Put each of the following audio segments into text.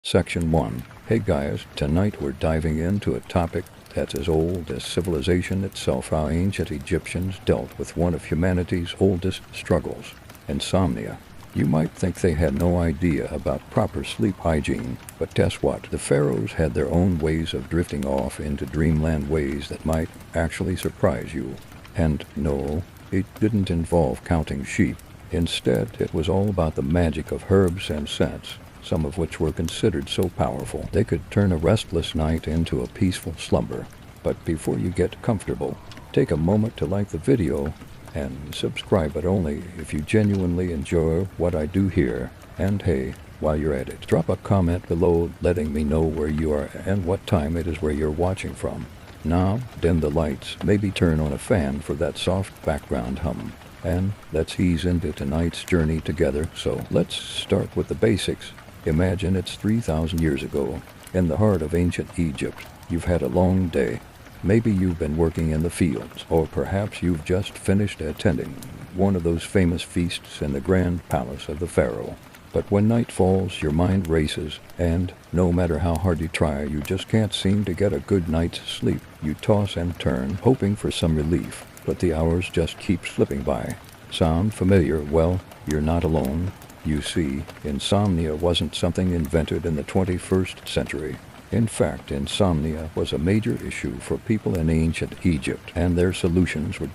Section 1. Hey guys, tonight we're diving into a topic that's as old as civilization itself, how ancient Egyptians dealt with one of humanity's oldest struggles, insomnia. You might think they had no idea about proper sleep hygiene, but guess what? The pharaohs had their own ways of drifting off into dreamland, ways that might actually surprise you. And no, it didn't involve counting sheep. Instead, it was all about the magic of herbs and scents, some of which were considered so powerful they could turn a restless night into a peaceful slumber. But before you get comfortable, take a moment to like the video and subscribe, but only if you genuinely enjoy what I do here. And hey, while you're at it, drop a comment below letting me know where you are and what time it is where you're watching from. Now, dim the lights, maybe turn on a fan for that soft background hum, and let's ease into tonight's journey together. So let's start with the basics. Imagine it's 3,000 years ago, in the heart of ancient Egypt. You've had a long day. Maybe you've been working in the fields, or perhaps you've just finished attending one of those famous feasts in the grand palace of the pharaoh. But when night falls, your mind races, and no matter how hard you try, you just can't seem to get a good night's sleep. You toss and turn, hoping for some relief, but the hours just keep slipping by. Sound familiar? Well, you're not alone. You see, insomnia wasn't something invented in the 21st century. In fact, insomnia was a major issue for people in ancient Egypt, and their solutions were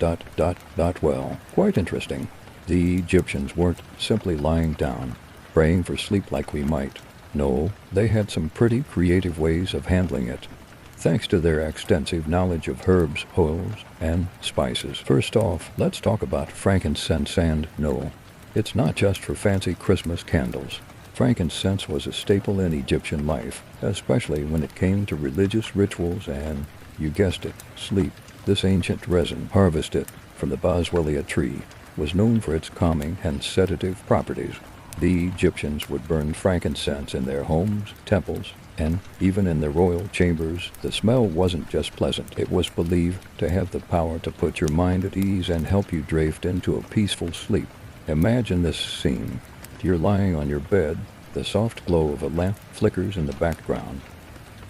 well, quite interesting. The Egyptians weren't simply lying down, praying for sleep like we might. No, they had some pretty creative ways of handling it, thanks to their extensive knowledge of herbs, oils, and spices. First off, let's talk about frankincense, and no, it's not just for fancy Christmas candles. Frankincense was a staple in Egyptian life, especially when it came to religious rituals and, you guessed it, sleep. This ancient resin, harvested from the boswellia tree, was known for its calming and sedative properties. The Egyptians would burn frankincense in their homes, temples, and even in their royal chambers. The smell wasn't just pleasant. It was believed to have the power to put your mind at ease and help you drift into a peaceful sleep. Imagine this scene. You're lying on your bed, the soft glow of a lamp flickers in the background,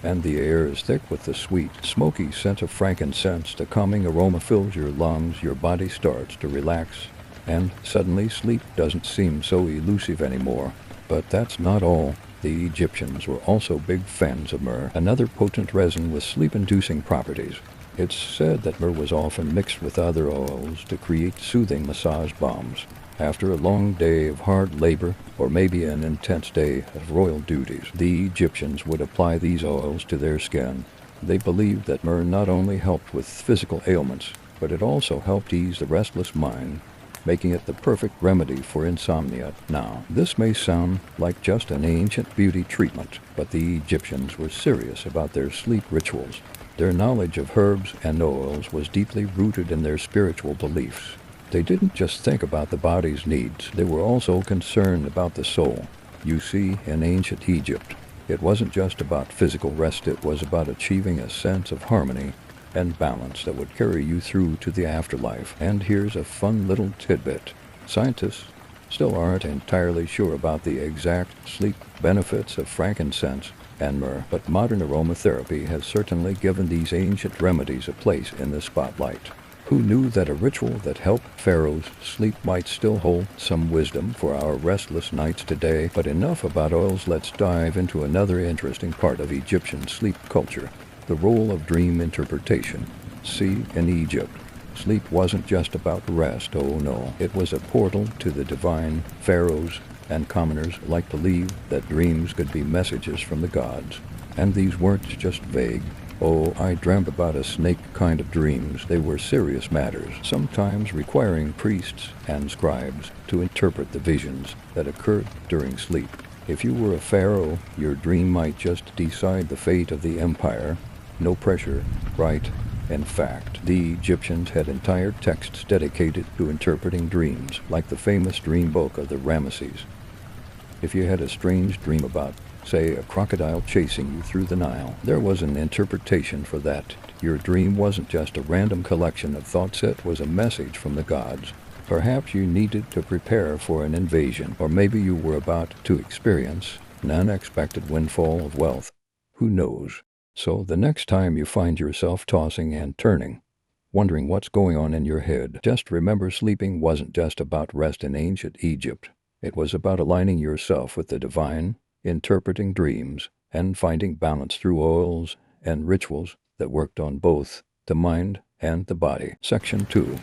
and the air is thick with the sweet, smoky scent of frankincense. The calming aroma fills your lungs, your body starts to relax, and suddenly sleep doesn't seem so elusive anymore. But that's not all. The Egyptians were also big fans of myrrh, another potent resin with sleep-inducing properties. It's said that myrrh was often mixed with other oils to create soothing massage bombs. After a long day of hard labor, or maybe an intense day of royal duties, the Egyptians would apply these oils to their skin. They believed that myrrh not only helped with physical ailments, but it also helped ease the restless mind, making it the perfect remedy for insomnia. Now, this may sound like just an ancient beauty treatment, but the Egyptians were serious about their sleep rituals. Their knowledge of herbs and oils was deeply rooted in their spiritual beliefs. They didn't just think about the body's needs, they were also concerned about the soul. You see, in ancient Egypt, it wasn't just about physical rest, it was about achieving a sense of harmony and balance that would carry you through to the afterlife. And here's a fun little tidbit. Scientists still aren't entirely sure about the exact sleep benefits of frankincense and myrrh, but modern aromatherapy has certainly given these ancient remedies a place in the spotlight. Who knew that a ritual that helped pharaohs sleep might still hold some wisdom for our restless nights today? But enough about oils, let's dive into another interesting part of Egyptian sleep culture, the role of dream interpretation. See, in Egypt, sleep wasn't just about rest, oh no, it was a portal to the divine. Pharaohs and commoners alike believed that dreams could be messages from the gods, and these weren't just vague, "Oh, I dreamt about a snake" kind of dreams. They were serious matters, sometimes requiring priests and scribes to interpret the visions that occurred during sleep. If you were a pharaoh, your dream might just decide the fate of the empire. No pressure, right? In fact, the Egyptians had entire texts dedicated to interpreting dreams, like the famous dream book of the Remedies. If you had a strange dream about, say, a crocodile chasing you through the Nile, there was an interpretation for that. Your dream wasn't just a random collection of thoughts, it was a message from the gods. Perhaps you needed to prepare for an invasion, or maybe you were about to experience an unexpected windfall of wealth. Who knows? So the next time you find yourself tossing and turning, wondering what's going on in your head, just remember sleeping wasn't just about rest in ancient Egypt. It was about aligning yourself with the divine, interpreting dreams, and finding balance through oils and rituals that worked on both the mind and the body. Section 2.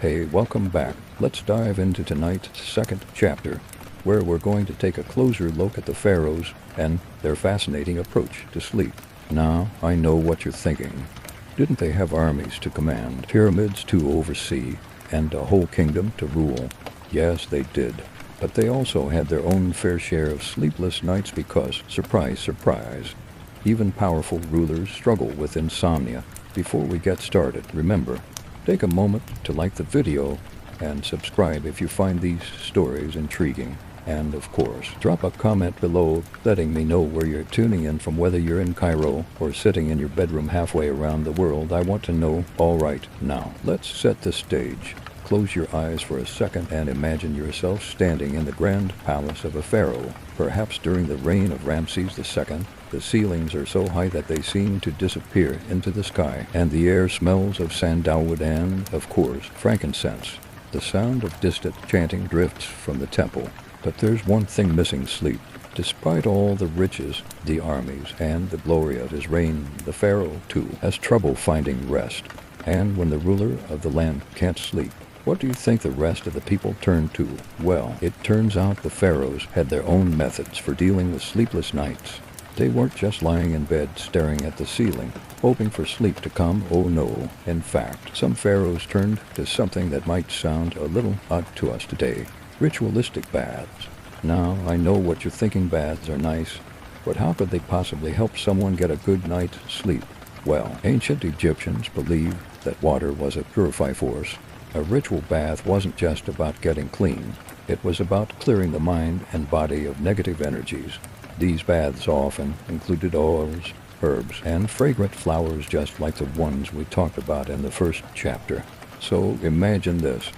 Hey, welcome back. Let's dive into tonight's second chapter, where we're going to take a closer look at the pharaohs and their fascinating approach to sleep. Now, I know what you're thinking. Didn't they have armies to command, pyramids to oversee, and a whole kingdom to rule? Yes, they did. But they also had their own fair share of sleepless nights because, surprise, surprise, even powerful rulers struggle with insomnia. Before we get started, remember, take a moment to like the video and subscribe if you find these stories intriguing. And of course, drop a comment below letting me know where you're tuning in from, whether you're in Cairo or sitting in your bedroom halfway around the world. I want to know. All right, now, let's set the stage. Close your eyes for a second and imagine yourself standing in the grand palace of a pharaoh. Perhaps during the reign of Ramses II, the ceilings are so high that they seem to disappear into the sky, and the air smells of sandalwood and, of course, frankincense. The sound of distant chanting drifts from the temple. But there's one thing missing: sleep. Despite all the riches, the armies, and the glory of his reign, the pharaoh, too, has trouble finding rest. And when the ruler of the land can't sleep, what do you think the rest of the people turn to? Well, it turns out the pharaohs had their own methods for dealing with sleepless nights. They weren't just lying in bed staring at the ceiling, hoping for sleep to come. Oh no. In fact, some pharaohs turned to something that might sound a little odd to us today: ritualistic baths. Now, I know what you're thinking. Baths are nice, but how could they possibly help someone get a good night's sleep? Well, ancient Egyptians believed that water was a purifying force. A ritual bath wasn't just about getting clean. It was about clearing the mind and body of negative energies. These baths often included oils, herbs, and fragrant flowers, just like the ones we talked about in the first chapter. So imagine this.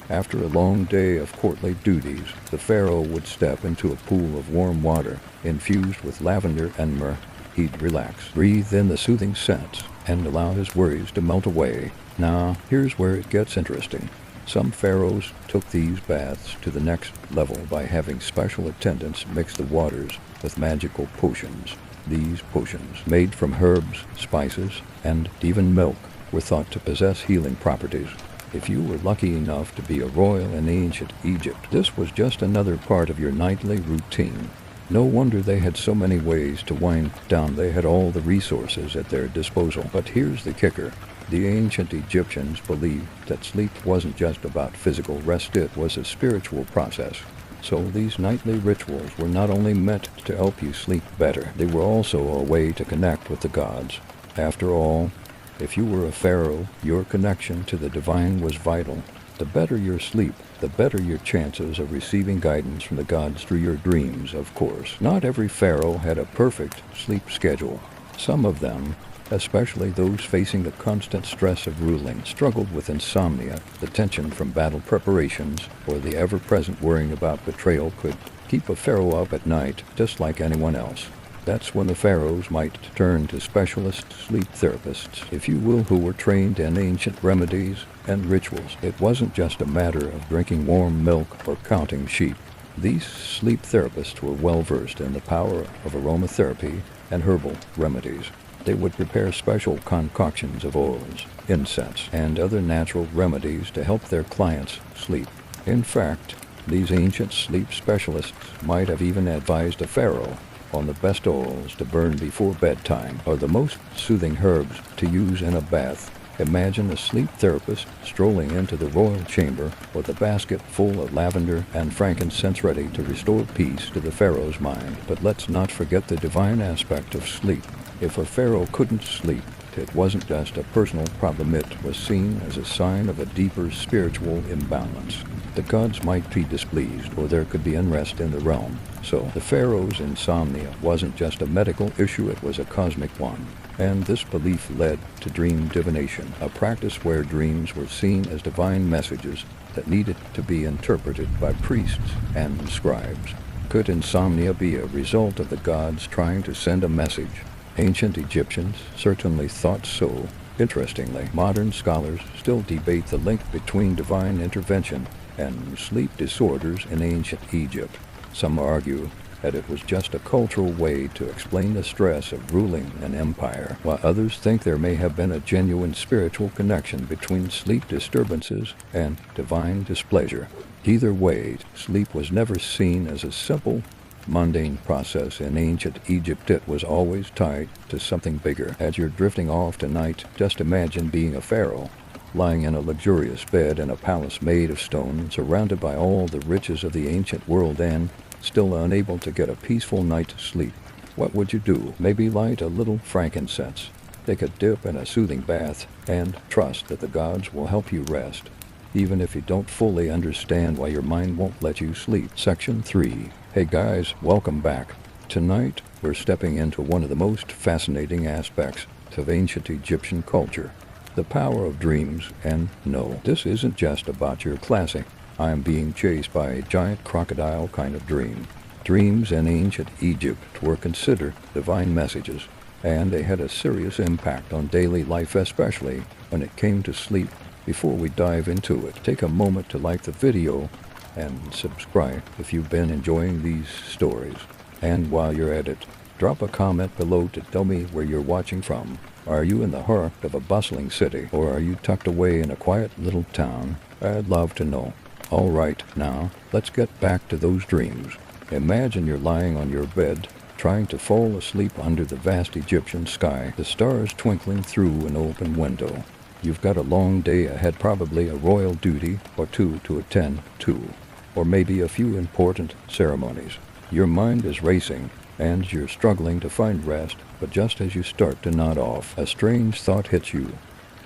After a long day of courtly duties, the pharaoh would step into a pool of warm water infused with lavender and myrrh. He'd relax, breathe in the soothing scents, and allow his worries to melt away. Now, here's where it gets interesting. Some pharaohs took these baths to the next level by having special attendants mix the waters with magical potions. These potions, made from herbs, spices, and even milk, were thought to possess healing properties. If you were lucky enough to be a royal in ancient Egypt, this was just another part of your nightly routine. No wonder they had so many ways to wind down. They had all the resources at their disposal. But here's the kicker. The ancient Egyptians believed that sleep wasn't just about physical rest, it was a spiritual process. So these nightly rituals were not only meant to help you sleep better, they were also a way to connect with the gods. After all, if you were a pharaoh, your connection to the divine was vital. The better your sleep, the better your chances of receiving guidance from the gods through your dreams, of course. Not every pharaoh had a perfect sleep schedule. Some of them, especially those facing the constant stress of ruling, struggled with insomnia. The tension from battle preparations or the ever-present worrying about betrayal could keep a pharaoh up at night, just like anyone else. That's when the pharaohs might turn to specialist sleep therapists, if you will, who were trained in ancient remedies and rituals. It wasn't just a matter of drinking warm milk or counting sheep. These sleep therapists were well-versed in the power of aromatherapy and herbal remedies. They would prepare special concoctions of oils, incense, and other natural remedies to help their clients sleep. In fact, these ancient sleep specialists might have even advised a pharaoh on the best oils to burn before bedtime, or the most soothing herbs to use in a bath. Imagine a sleep therapist strolling into the royal chamber with a basket full of lavender and frankincense, ready to restore peace to the pharaoh's mind. But let's not forget the divine aspect of sleep. If a pharaoh couldn't sleep, it wasn't just a personal problem, it was seen as a sign of a deeper spiritual imbalance. The gods might be displeased, or there could be unrest in the realm. So the pharaoh's insomnia wasn't just a medical issue, it was a cosmic one. And this belief led to dream divination, a practice where dreams were seen as divine messages that needed to be interpreted by priests and scribes. Could insomnia be a result of the gods trying to send a message? Ancient Egyptians certainly thought so. Interestingly, modern scholars still debate the link between divine intervention and sleep disorders in ancient Egypt. Some argue that it was just a cultural way to explain the stress of ruling an empire, while others think there may have been a genuine spiritual connection between sleep disturbances and divine displeasure. Either way, sleep was never seen as a simple, mundane process in ancient Egypt. It was always tied to something bigger. As you're drifting off tonight, just imagine being a pharaoh, lying in a luxurious bed in a palace made of stone, surrounded by all the riches of the ancient world and still unable to get a peaceful night's sleep. What would you do? Maybe light a little frankincense, take a dip in a soothing bath, and trust that the gods will help you rest, even if you don't fully understand why your mind won't let you sleep. Section 3. Hey guys, welcome back. Tonight, we're stepping into one of the most fascinating aspects of ancient Egyptian culture, the power of dreams. And no, this isn't just about your classic "I am being chased by a giant crocodile" kind of dream. Dreams in ancient Egypt were considered divine messages, and they had a serious impact on daily life, especially when it came to sleep. Before we dive into it, take a moment to like the video and subscribe if you've been enjoying these stories. And while you're at it, drop a comment below to tell me where you're watching from. Are you in the heart of a bustling city, or are you tucked away in a quiet little town? I'd love to know. All right, now, let's get back to those dreams. Imagine you're lying on your bed, trying to fall asleep under the vast Egyptian sky, the stars twinkling through an open window. You've got a long day ahead, probably a royal duty or two to attend to, or maybe a few important ceremonies. Your mind is racing, and you're struggling to find rest, but just as you start to nod off, a strange thought hits you.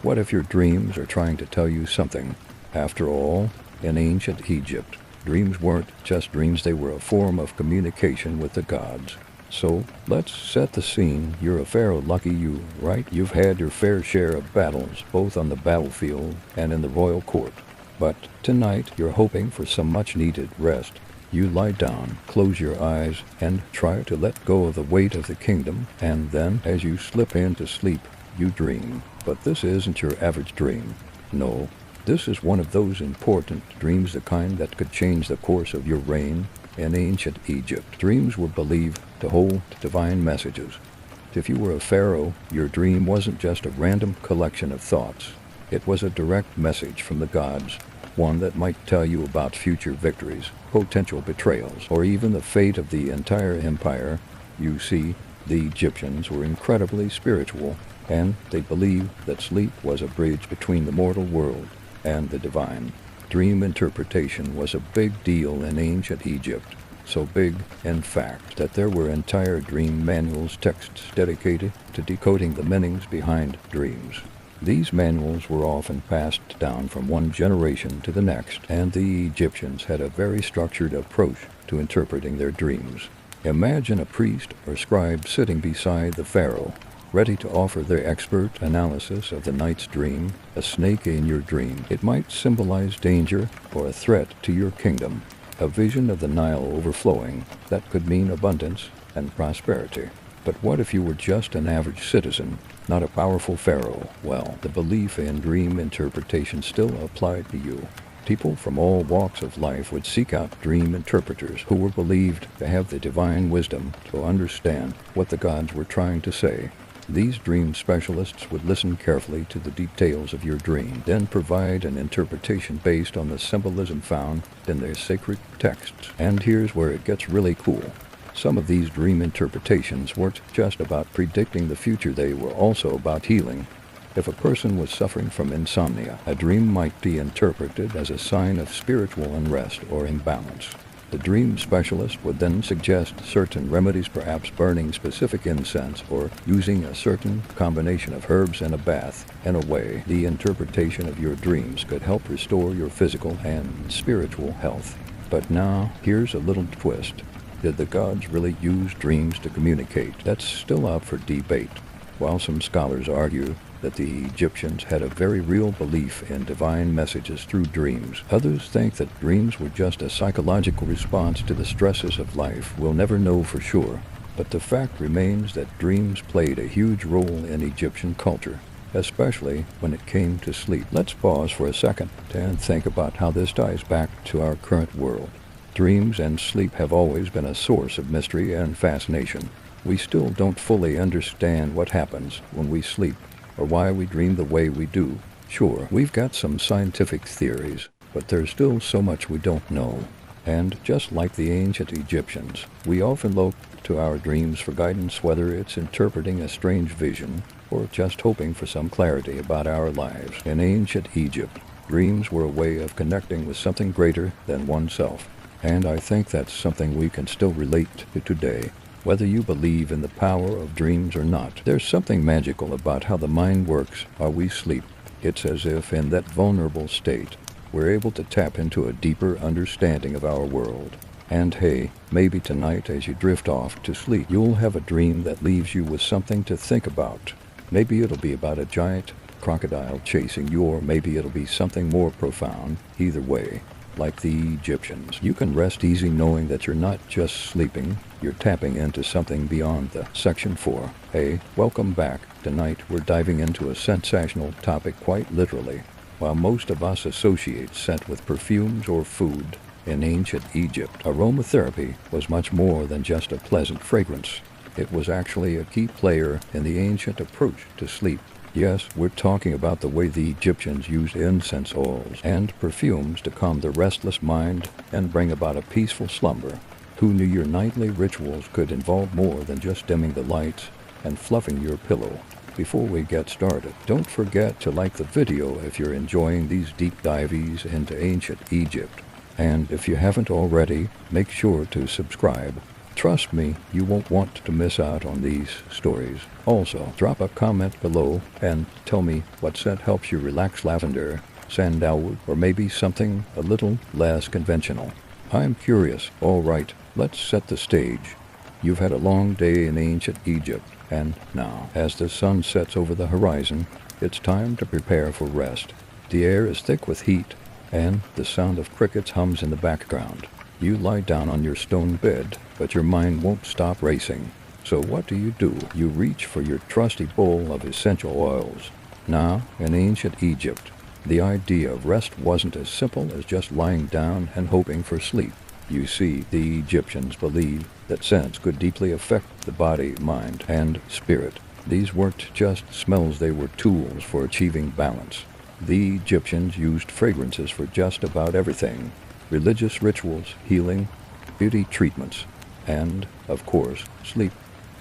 What if your dreams are trying to tell you something? After all, in ancient Egypt, dreams weren't just dreams, they were a form of communication with the gods. So, let's set the scene. You're a pharaoh, lucky you, right? You've had your fair share of battles, both on the battlefield and in the royal court. But tonight, you're hoping for some much-needed rest. You lie down, close your eyes, and try to let go of the weight of the kingdom, and then, as you slip into sleep, you dream. But this isn't your average dream. No, this is one of those important dreams, the kind that could change the course of your reign. In ancient Egypt, dreams were believed to hold divine messages. If you were a pharaoh, your dream wasn't just a random collection of thoughts. It was a direct message from the gods, one that might tell you about future victories, potential betrayals, or even the fate of the entire empire. You see, the Egyptians were incredibly spiritual, and they believed that sleep was a bridge between the mortal world and the divine. Dream interpretation was a big deal in ancient Egypt, so big, in fact, that there were entire dream manuals, texts dedicated to decoding the meanings behind dreams. These manuals were often passed down from one generation to the next, and the Egyptians had a very structured approach to interpreting their dreams. Imagine a priest or scribe sitting beside the pharaoh, ready to offer their expert analysis of the night's dream. A snake in your dream, it might symbolize danger or a threat to your kingdom. A vision of the Nile overflowing, that could mean abundance and prosperity. But what if you were just an average citizen, not a powerful pharaoh? Well, the belief in dream interpretation still applied to you. People from all walks of life would seek out dream interpreters who were believed to have the divine wisdom to understand what the gods were trying to say. These dream specialists would listen carefully to the details of your dream, then provide an interpretation based on the symbolism found in their sacred texts. And here's where it gets really cool. Some of these dream interpretations weren't just about predicting the future, they were also about healing. If a person was suffering from insomnia, a dream might be interpreted as a sign of spiritual unrest or imbalance. The dream specialist would then suggest certain remedies, perhaps burning specific incense or using a certain combination of herbs in a bath. In a way, the interpretation of your dreams could help restore your physical and spiritual health. But now, here's a little twist. Did the gods really use dreams to communicate? That's still up for debate. While some scholars argue that the Egyptians had a very real belief in divine messages through dreams. Others think that dreams were just a psychological response to the stresses of life. We'll never know for sure, but the fact remains that dreams played a huge role in Egyptian culture, especially when it came to sleep. Let's pause for a second and think about how this ties back to our current world. Dreams and sleep have always been a source of mystery and fascination. We still don't fully understand what happens when we sleep or why we dream the way we do. Sure, we've got some scientific theories, but there's still so much we don't know. And just like the ancient Egyptians, we often look to our dreams for guidance, whether it's interpreting a strange vision or just hoping for some clarity about our lives. In ancient Egypt, dreams were a way of connecting with something greater than oneself. And I think that's something we can still relate to today. Whether you believe in the power of dreams or not, there's something magical about how the mind works while we sleep. It's as if in that vulnerable state, we're able to tap into a deeper understanding of our world. And hey, maybe tonight as you drift off to sleep, you'll have a dream that leaves you with something to think about. Maybe it'll be about a giant crocodile chasing you, or maybe it'll be something more profound. Either way, like the Egyptians, you can rest easy knowing that you're not just sleeping, you're tapping into something beyond the Section 4. Hey, welcome back. Tonight we're diving into a sensational topic quite literally. While most of us associate scent with perfumes or food, in ancient Egypt, aromatherapy was much more than just a pleasant fragrance. It was actually a key player in the ancient approach to sleep. Yes, we're talking about the way the Egyptians used incense oils and perfumes to calm the restless mind and bring about a peaceful slumber. Who knew your nightly rituals could involve more than just dimming the lights and fluffing your pillow? Before we get started, don't forget to like the video if you're enjoying these deep dives into ancient Egypt. And if you haven't already, make sure to subscribe. Trust me, you won't want to miss out on these stories. Also, drop a comment below and tell me what scent helps you relax: lavender, sandalwood, or maybe something a little less conventional. I'm curious. All right, let's set the stage. You've had a long day in ancient Egypt, and now, as the sun sets over the horizon, it's time to prepare for rest. The air is thick with heat, and the sound of crickets hums in the background. You lie down on your stone bed, but your mind won't stop racing. So what do? You reach for your trusty bowl of essential oils. Now, in ancient Egypt, the idea of rest wasn't as simple as just lying down and hoping for sleep. You see, the Egyptians believed that scents could deeply affect the body, mind, and spirit. These weren't just smells, they were tools for achieving balance. The Egyptians used fragrances for just about everything: religious rituals, healing, beauty treatments, and, of course, sleep.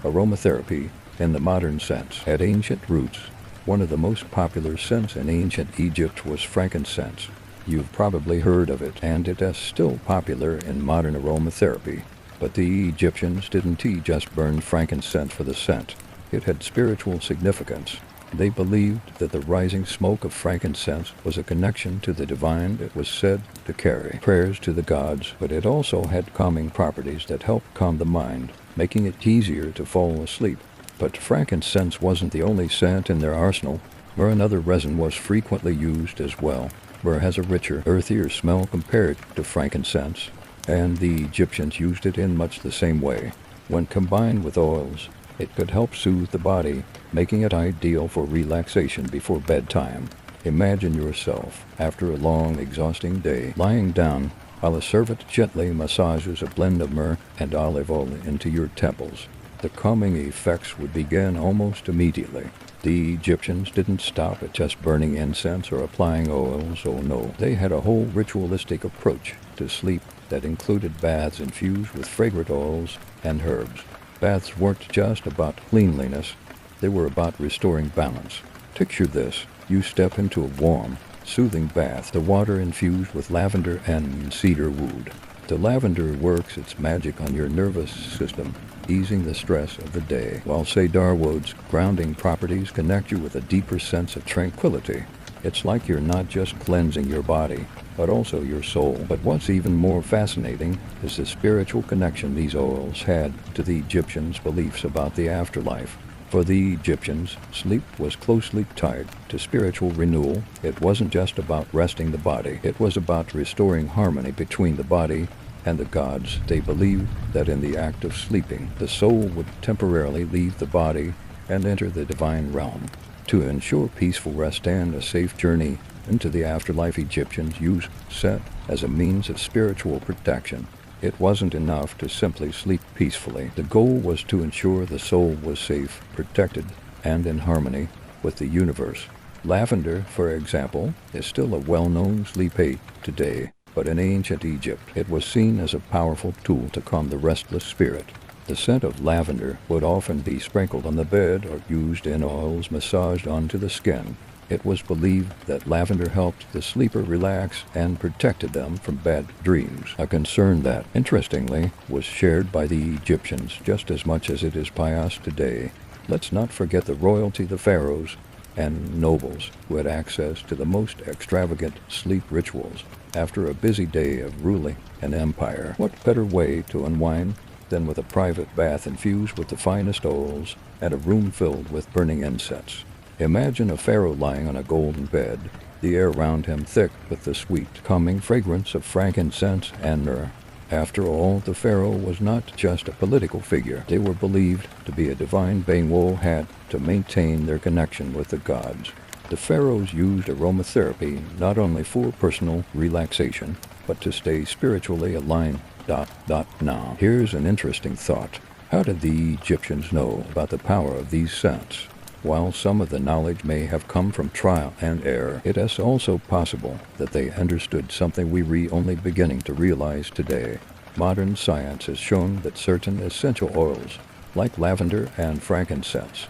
Aromatherapy, in the modern sense, had ancient roots. One of the most popular scents in ancient Egypt was frankincense. You've probably heard of it, and it is still popular in modern aromatherapy. But the Egyptians didn't just burn frankincense for the scent. It had spiritual significance. They believed that the rising smoke of frankincense was a connection to the divine. It was said to carry prayers to the gods, but it also had calming properties that helped calm the mind, making it easier to fall asleep. But frankincense wasn't the only scent in their arsenal. Myrrh, another resin, was frequently used as well. Myrrh has a richer, earthier smell compared to frankincense, and the Egyptians used it in much the same way. When combined with oils, it could help soothe the body, making it ideal for relaxation before bedtime. Imagine yourself, after a long, exhausting day, lying down while a servant gently massages a blend of myrrh and olive oil into your temples. The calming effects would begin almost immediately. The Egyptians didn't stop at just burning incense or applying oils. Oh no, they had a whole ritualistic approach to sleep that included baths infused with fragrant oils and herbs. Baths weren't just about cleanliness, they were about restoring balance. Picture this: you step into a warm, soothing bath, the water infused with lavender and cedar wood. The lavender works its magic on your nervous system, easing the stress of the day, while cedar wood's grounding properties connect you with a deeper sense of tranquility. It's like you're not just cleansing your body, but also your soul. But what's even more fascinating is the spiritual connection these oils had to the Egyptians' beliefs about the afterlife. For the Egyptians, sleep was closely tied to spiritual renewal. It wasn't just about resting the body. It was about restoring harmony between the body and the gods. They believed that in the act of sleeping, the soul would temporarily leave the body and enter the divine realm. To ensure peaceful rest and a safe journey into the afterlife, Egyptians used set as a means of spiritual protection. It wasn't enough to simply sleep peacefully. The goal was to ensure the soul was safe, protected, and in harmony with the universe. Lavender, for example, is still a well-known sleep aid today, but in ancient Egypt, it was seen as a powerful tool to calm the restless spirit. The scent of lavender would often be sprinkled on the bed or used in oils massaged onto the skin. It was believed that lavender helped the sleeper relax and protected them from bad dreams, a concern that, interestingly, was shared by the Egyptians just as much as it is by us today. Let's not forget the royalty, the pharaohs, and nobles who had access to the most extravagant sleep rituals. After a busy day of ruling an empire, what better way to unwind than with a private bath infused with the finest oils and a room filled with burning incense? Imagine a pharaoh lying on a golden bed, the air around him thick with the sweet, calming fragrance of frankincense and myrrh. After all, the pharaoh was not just a political figure. They were believed to be a divine being who had to maintain their connection with the gods. The pharaohs used aromatherapy not only for personal relaxation, but to stay spiritually aligned. Now, here's an interesting thought. How did the Egyptians know about the power of these scents? While some of the knowledge may have come from trial and error, it is also possible that they understood something we only beginning to realize today. Modern science has shown that certain essential oils, like lavender and frankincense,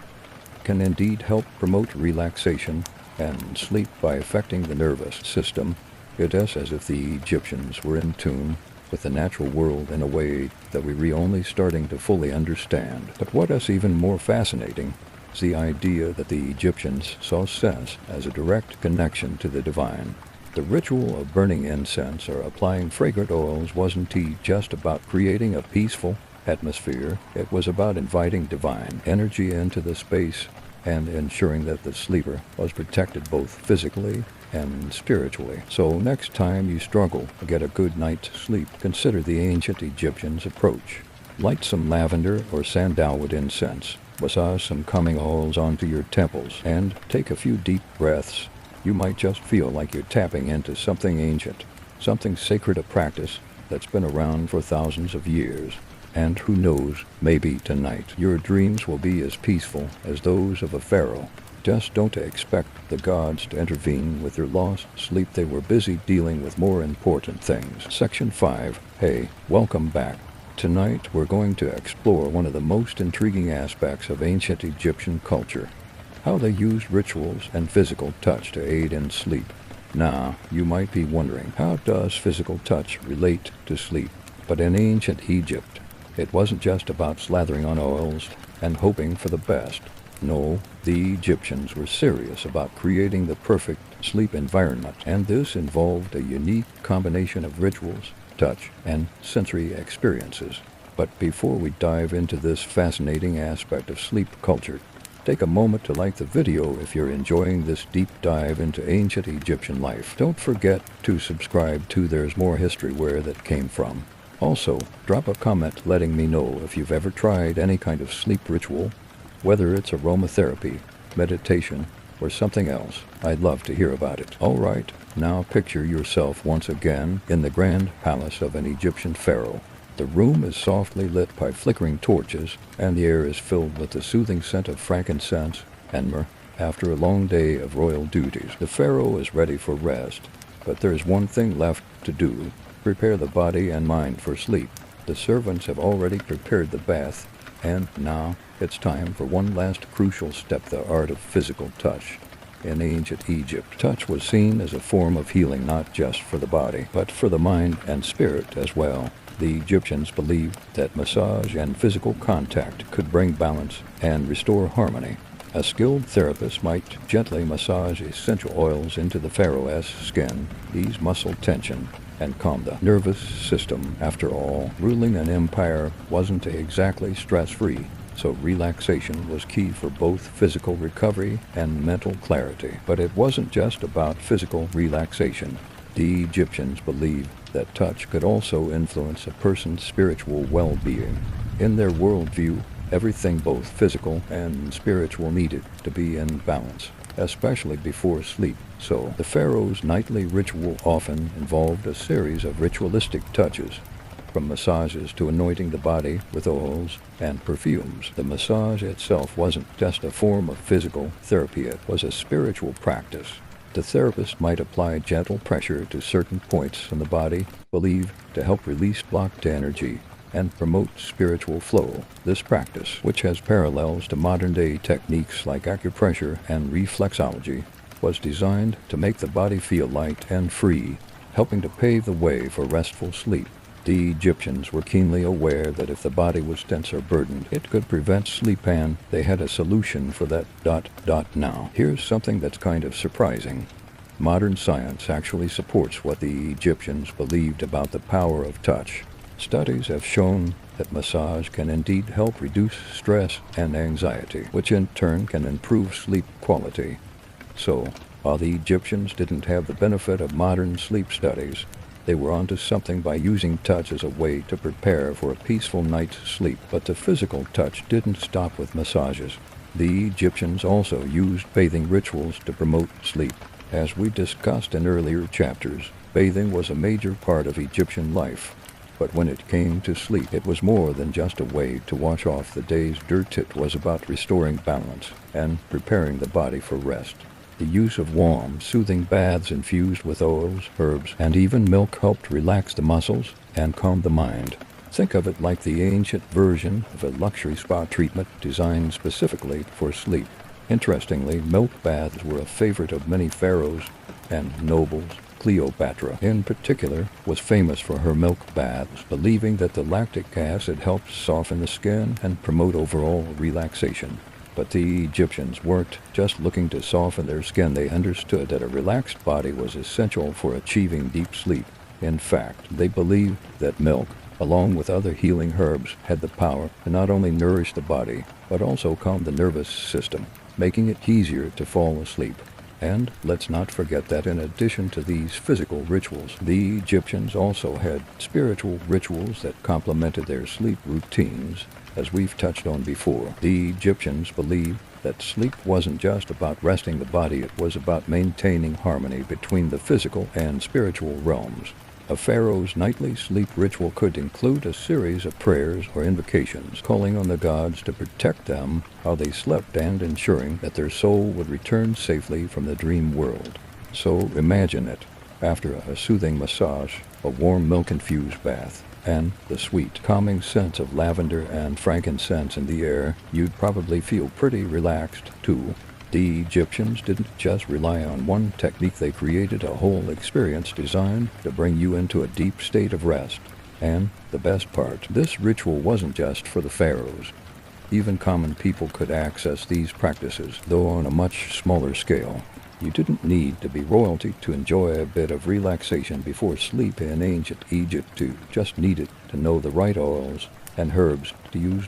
can indeed help promote relaxation and sleep by affecting the nervous system. It is as if the Egyptians were in tune with the natural world in a way that we only starting to fully understand. But what is even more fascinating is the idea that the Egyptians saw scents as a direct connection to the divine. The ritual of burning incense or applying fragrant oils wasn't just about creating a peaceful atmosphere. It was about inviting divine energy into the space and ensuring that the sleeper was protected both physically and spiritually. So next time you struggle to get a good night's sleep, consider the ancient Egyptians' approach. Light some lavender or sandalwood incense, massage some calming oils onto your temples, and take a few deep breaths. You might just feel like you're tapping into something ancient, something sacred, a practice that's been around for thousands of years. And who knows, maybe tonight your dreams will be as peaceful as those of a pharaoh. Just don't expect the gods to intervene with your lost sleep. They were busy dealing with more important things. Section 5. Hey, welcome back. Tonight we're going to explore one of the most intriguing aspects of ancient Egyptian culture, how they used rituals and physical touch to aid in sleep. Now, you might be wondering, how does physical touch relate to sleep? But in ancient Egypt, it wasn't just about slathering on oils and hoping for the best. No, the Egyptians were serious about creating the perfect sleep environment, and this involved a unique combination of rituals, touch, and sensory experiences. But before we dive into this fascinating aspect of sleep culture, take a moment to like the video if you're enjoying this deep dive into ancient Egyptian life. Don't forget to subscribe to There's More History Where That Came From. Also, drop a comment letting me know if you've ever tried any kind of sleep ritual, whether it's aromatherapy, meditation, or something else. I'd love to hear about it. Alright, now picture yourself once again in the grand palace of an Egyptian pharaoh. The room is softly lit by flickering torches, and the air is filled with the soothing scent of frankincense and myrrh. After a long day of royal duties, the pharaoh is ready for rest. But there's one thing left to do: prepare the body and mind for sleep. The servants have already prepared the bath, and now it's time for one last crucial step: the art of physical touch. In ancient Egypt, touch was seen as a form of healing, not just for the body, but for the mind and spirit as well. The Egyptians believed that massage and physical contact could bring balance and restore harmony. A skilled therapist might gently massage essential oils into the pharaoh's skin, ease muscle tension, and calm the nervous system. After all, ruling an empire wasn't exactly stress-free. so relaxation was key for both physical recovery and mental clarity. But it wasn't just about physical relaxation. The Egyptians believed that touch could also influence a person's spiritual well-being. In their worldview, everything both physical and spiritual needed to be in balance, especially before sleep. So, the pharaoh's nightly ritual often involved a series of ritualistic touches, from massages to anointing the body with oils and perfumes. The massage itself wasn't just a form of physical therapy, it was a spiritual practice. The therapist might apply gentle pressure to certain points in the body, believed to help release blocked energy and promote spiritual flow. This practice, which has parallels to modern-day techniques like acupressure and reflexology, was designed to make the body feel light and free, helping to pave the way for restful sleep. The Egyptians were keenly aware that if the body was tense or burdened, it could prevent sleep, and they had a solution for that. Now, here's something that's kind of surprising. Modern science actually supports what the Egyptians believed about the power of touch. Studies have shown that massage can indeed help reduce stress and anxiety, which in turn can improve sleep quality. So, while the Egyptians didn't have the benefit of modern sleep studies, they were onto something by using touch as a way to prepare for a peaceful night's sleep. But the physical touch didn't stop with massages. The Egyptians also used bathing rituals to promote sleep. As we discussed in earlier chapters, bathing was a major part of Egyptian life. But when it came to sleep, it was more than just a way to wash off the day's dirt. It was about restoring balance and preparing the body for rest. The use of warm, soothing baths infused with oils, herbs, and even milk helped relax the muscles and calm the mind. Think of it like the ancient version of a luxury spa treatment designed specifically for sleep. Interestingly, milk baths were a favorite of many pharaohs and nobles. Cleopatra, in particular, was famous for her milk baths, believing that the lactic acid helped soften the skin and promote overall relaxation. But the Egyptians weren't just looking to soften their skin. They understood that a relaxed body was essential for achieving deep sleep. In fact, they believed that milk, along with other healing herbs, had the power to not only nourish the body, but also calm the nervous system, making it easier to fall asleep. And let's not forget that in addition to these physical rituals, the Egyptians also had spiritual rituals that complemented their sleep routines. As we've touched on before, the Egyptians believed that sleep wasn't just about resting the body, it was about maintaining harmony between the physical and spiritual realms. A pharaoh's nightly sleep ritual could include a series of prayers or invocations, calling on the gods to protect them while they slept and ensuring that their soul would return safely from the dream world. So imagine it. After a soothing massage, a warm milk-infused bath, and the sweet, calming scent of lavender and frankincense in the air, you'd probably feel pretty relaxed, too. The Egyptians didn't just rely on one technique, they created a whole experience designed to bring you into a deep state of rest. And the best part, this ritual wasn't just for the pharaohs. Even common people could access these practices, though on a much smaller scale. You didn't need to be royalty to enjoy a bit of relaxation before sleep in ancient Egypt. You just needed to know the right oils and herbs to use.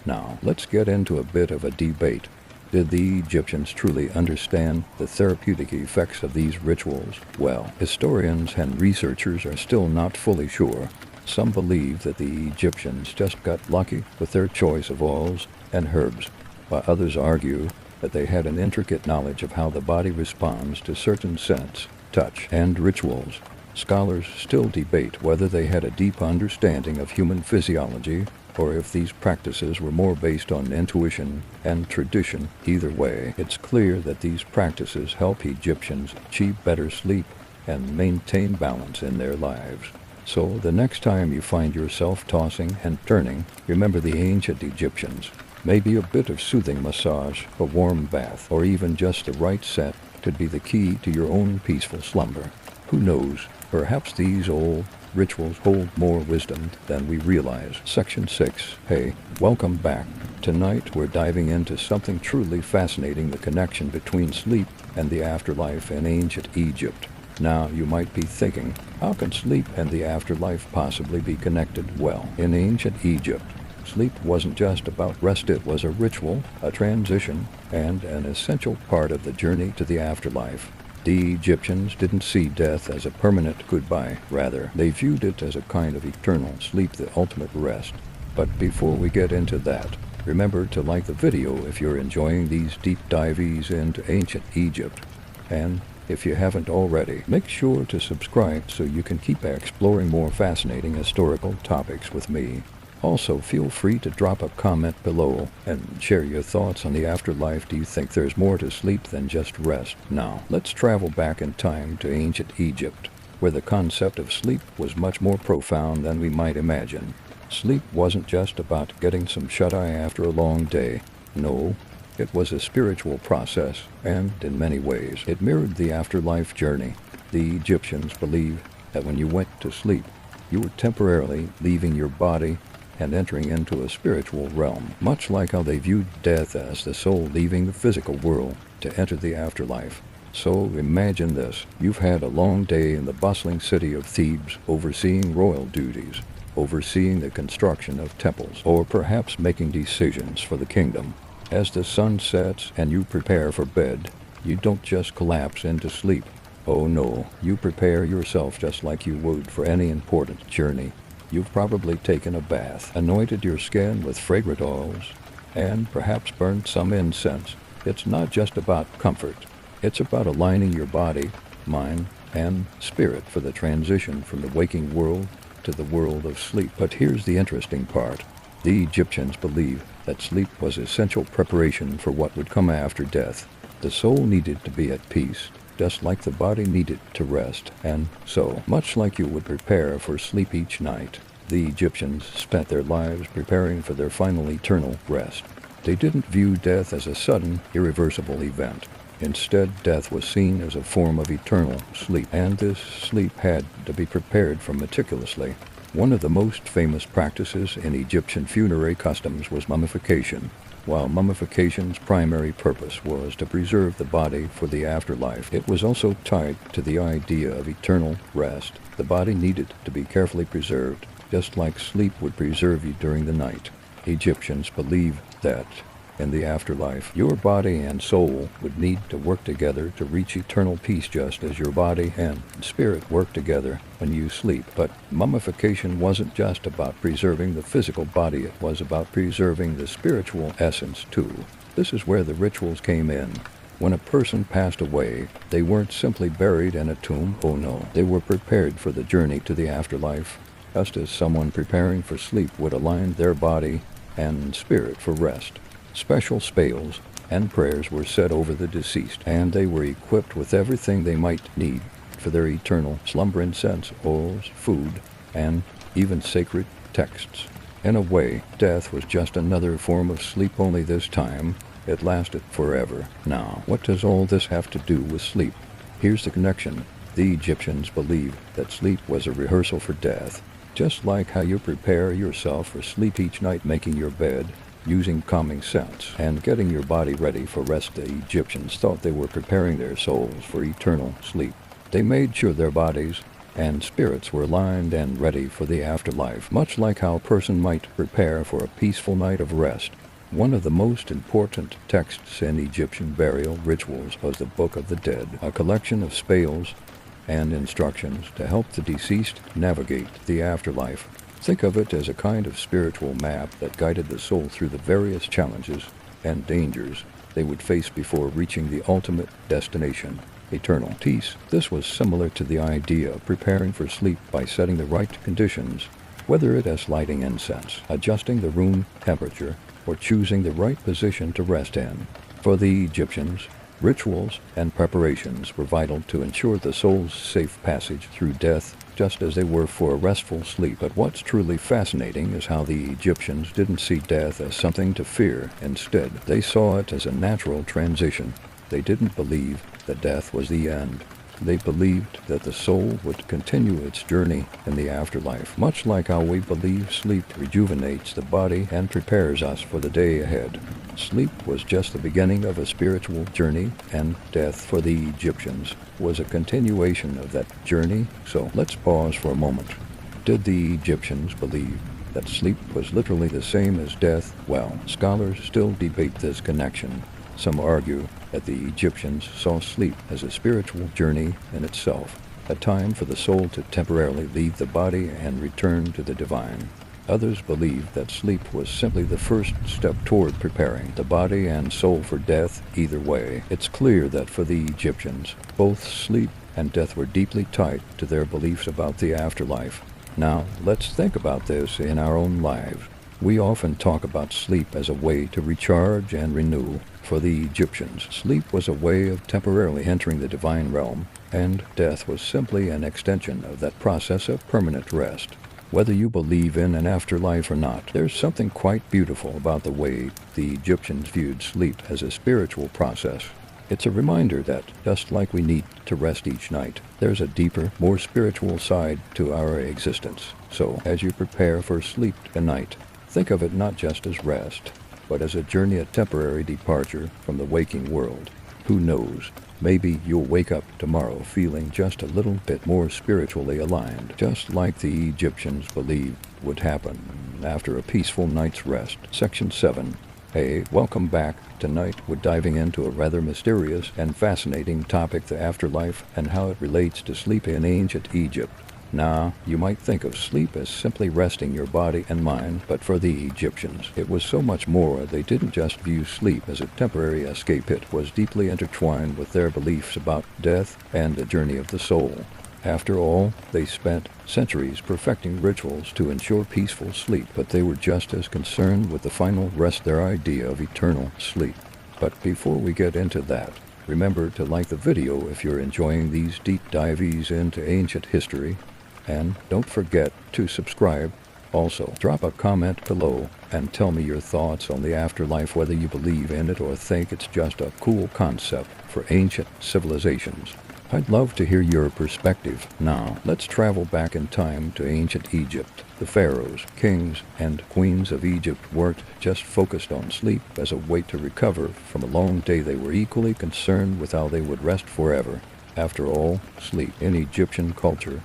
Now, let's get into a bit of a debate. Did the Egyptians truly understand the therapeutic effects of these rituals? Well, historians and researchers are still not fully sure. Some believe that the Egyptians just got lucky with their choice of oils and herbs, while others argue that they had an intricate knowledge of how the body responds to certain scents, touch, and rituals. Scholars still debate whether they had a deep understanding of human physiology or if these practices were more based on intuition and tradition. Either way, it's clear that these practices help Egyptians achieve better sleep and maintain balance in their lives. So the next time you find yourself tossing and turning, remember the ancient Egyptians. Maybe a bit of soothing massage, a warm bath, or even just the right scent could be the key to your own peaceful slumber. Who knows, perhaps these old rituals hold more wisdom than we realize. Section 6. Hey, welcome back. Tonight we're diving into something truly fascinating, the connection between sleep and the afterlife in ancient Egypt. Now you might be thinking, how can sleep and the afterlife possibly be connected? Well, in ancient Egypt, Sleep wasn't just about rest, it was a ritual, a transition, and an essential part of the journey to the afterlife. The Egyptians didn't see death as a permanent goodbye. Rather, they viewed it as a kind of eternal sleep, the ultimate rest. But before we get into that, remember to like the video if you're enjoying these deep dives into ancient Egypt. And if you haven't already, make sure to subscribe so you can keep exploring more fascinating historical topics with me. Also, feel free to drop a comment below and share your thoughts on the afterlife. Do you think there's more to sleep than just rest? Now, let's travel back in time to ancient Egypt, where the concept of sleep was much more profound than we might imagine. Sleep wasn't just about getting some shut-eye after a long day. No, it was a spiritual process, and in many ways, it mirrored the afterlife journey. The Egyptians believed that when you went to sleep, you were temporarily leaving your body and entering into a spiritual realm, much like how they viewed death as the soul leaving the physical world to enter the afterlife. So imagine this: you've had a long day in the bustling city of Thebes, overseeing royal duties, overseeing the construction of temples, or perhaps making decisions for the kingdom. As the sun sets and you prepare for bed, you don't just collapse into sleep. Oh no, you prepare yourself just like you would for any important journey. You've probably taken a bath, anointed your skin with fragrant oils, and perhaps burned some incense. It's not just about comfort. It's about aligning your body, mind, and spirit for the transition from the waking world to the world of sleep. But here's the interesting part. The Egyptians believed that sleep was essential preparation for what would come after death. The soul needed to be at peace, just like the body needed to rest. And so, much like you would prepare for sleep each night, the Egyptians spent their lives preparing for their final eternal rest. They didn't view death as a sudden, irreversible event. Instead, death was seen as a form of eternal sleep, and this sleep had to be prepared for meticulously. One of the most famous practices in Egyptian funerary customs was mummification. While mummification's primary purpose was to preserve the body for the afterlife, it was also tied to the idea of eternal rest. The body needed to be carefully preserved, just like sleep would preserve you during the night. Egyptians believed that in the afterlife, your body and soul would need to work together to reach eternal peace, just as your body and spirit work together when you sleep. But mummification wasn't just about preserving the physical body, it was about preserving the spiritual essence too. This is where the rituals came in. When a person passed away, they weren't simply buried in a tomb. Oh no, they were prepared for the journey to the afterlife, just as someone preparing for sleep would align their body and spirit for rest. Special spells and prayers were said over the deceased, and they were equipped with everything they might need for their eternal slumber: incense, oils, food, and even sacred texts. In a way, death was just another form of sleep, only this time it lasted forever. Now, what does all this have to do with sleep? Here's the connection. The Egyptians believed that sleep was a rehearsal for death. Just like how you prepare yourself for sleep each night, making your bed, using calming scents, and getting your body ready for rest, the Egyptians thought they were preparing their souls for eternal sleep. They made sure their bodies and spirits were aligned and ready for the afterlife, much like how a person might prepare for a peaceful night of rest. One of the most important texts in Egyptian burial rituals was the Book of the Dead, a collection of spells and instructions to help the deceased navigate the afterlife. Think of it as a kind of spiritual map that guided the soul through the various challenges and dangers they would face before reaching the ultimate destination, eternal peace. This was similar to the idea of preparing for sleep by setting the right conditions, whether it is lighting incense, adjusting the room temperature, or choosing the right position to rest in. For the Egyptians, rituals and preparations were vital to ensure the soul's safe passage through death, just as they were for a restful sleep. But what's truly fascinating is how the Egyptians didn't see death as something to fear. Instead, they saw it as a natural transition. They didn't believe that death was the end. They believed that the soul would continue its journey in the afterlife, much like how we believe sleep rejuvenates the body and prepares us for the day ahead. Sleep was just the beginning of a spiritual journey, and death for the Egyptians was a continuation of that journey. So let's pause for a moment. Did the Egyptians believe that sleep was literally the same as death, well, scholars still debate this connection. Some argue that the Egyptians saw sleep as a spiritual journey in itself, a time for the soul to temporarily leave the body and return to the divine. Others believe that sleep was simply the first step toward preparing the body and soul for death. Either way, it's clear that for the Egyptians, both sleep and death were deeply tied to their beliefs about the afterlife. Now, let's think about this in our own lives. We often talk about sleep as a way to recharge and renew. For the Egyptians, sleep was a way of temporarily entering the divine realm, and death was simply an extension of that process of permanent rest. Whether you believe in an afterlife or not, there's something quite beautiful about the way the Egyptians viewed sleep as a spiritual process. It's a reminder that, just like we need to rest each night, there's a deeper, more spiritual side to our existence. So, as you prepare for sleep tonight, think of it not just as rest, but as a journey, a temporary departure from the waking world. Who knows? Maybe you'll wake up tomorrow feeling just a little bit more spiritually aligned, just like the Egyptians believed would happen after a peaceful night's rest. Section 7. Hey, welcome back. Tonight we're diving into a rather mysterious and fascinating topic, the afterlife and how it relates to sleep in ancient Egypt. Now, you might think of sleep as simply resting your body and mind, but for the Egyptians, it was so much more. They didn't just view sleep as a temporary escape. It was deeply intertwined with their beliefs about death and the journey of the soul. After all, they spent centuries perfecting rituals to ensure peaceful sleep, but they were just as concerned with the final rest, their idea of eternal sleep. But before we get into that, remember to like the video if you're enjoying these deep dives into ancient history. And don't forget to subscribe. Also, drop a comment below and tell me your thoughts on the afterlife, whether you believe in it or think it's just a cool concept for ancient civilizations. I'd love to hear your perspective. Now, let's travel back in time to ancient Egypt. The pharaohs, kings, and queens of Egypt weren't just focused on sleep as a way to recover from a long day. They were equally concerned with how they would rest forever. After all, sleep in Egyptian culture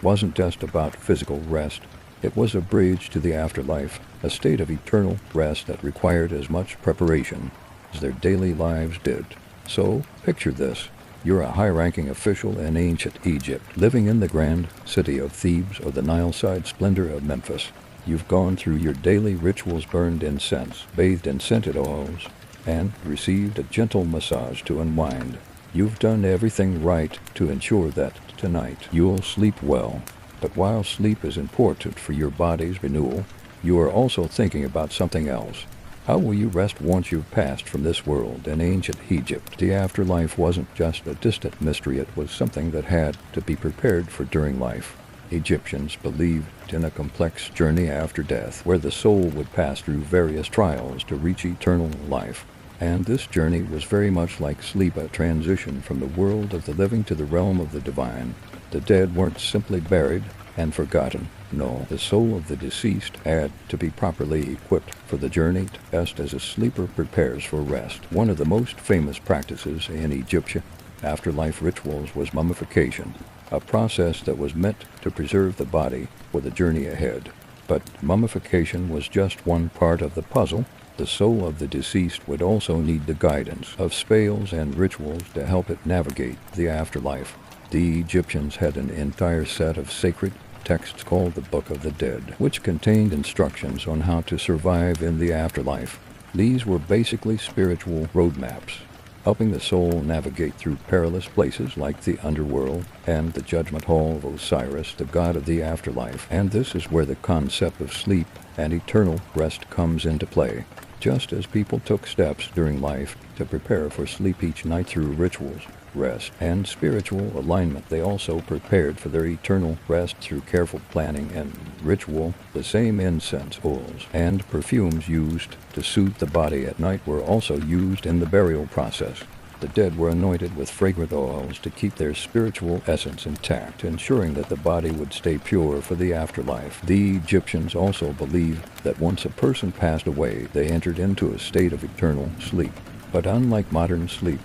wasn't just about physical rest. It was a bridge to the afterlife, a state of eternal rest that required as much preparation as their daily lives did. So, picture this. You're a high-ranking official in ancient Egypt, living in the grand city of Thebes or the Nile-side splendor of Memphis. You've gone through your daily rituals, burned incense, bathed in scented oils, and received a gentle massage to unwind. You've done everything right to ensure that tonight you'll sleep well. But while sleep is important for your body's renewal, you are also thinking about something else. How will you rest once you've passed from this world? In ancient Egypt, the afterlife wasn't just a distant mystery. It was something that had to be prepared for during life. Egyptians believed in a complex journey after death, where the soul would pass through various trials to reach eternal life. And this journey was very much like sleep, a transition from the world of the living to the realm of the divine. The dead weren't simply buried and forgotten. No, the soul of the deceased had to be properly equipped for the journey, just as a sleeper prepares for rest. One of the most famous practices in Egyptian afterlife rituals was mummification, a process that was meant to preserve the body for the journey ahead. But mummification was just one part of the puzzle. The soul of the deceased would also need the guidance of spells and rituals to help it navigate the afterlife. The Egyptians had an entire set of sacred texts called the Book of the Dead, which contained instructions on how to survive in the afterlife. These were basically spiritual roadmaps, helping the soul navigate through perilous places like the underworld and the judgment hall of Osiris, the god of the afterlife. And this is where the concept of sleep and eternal rest comes into play. Just as people took steps during life to prepare for sleep each night through rituals, rest, and spiritual alignment, they also prepared for their eternal rest through careful planning and ritual. The same incense, oils, and perfumes used to soothe the body at night were also used in the burial process. The dead were anointed with fragrant oils to keep their spiritual essence intact, ensuring that the body would stay pure for the afterlife. The Egyptians also believed that once a person passed away, they entered into a state of eternal sleep. But unlike modern sleep,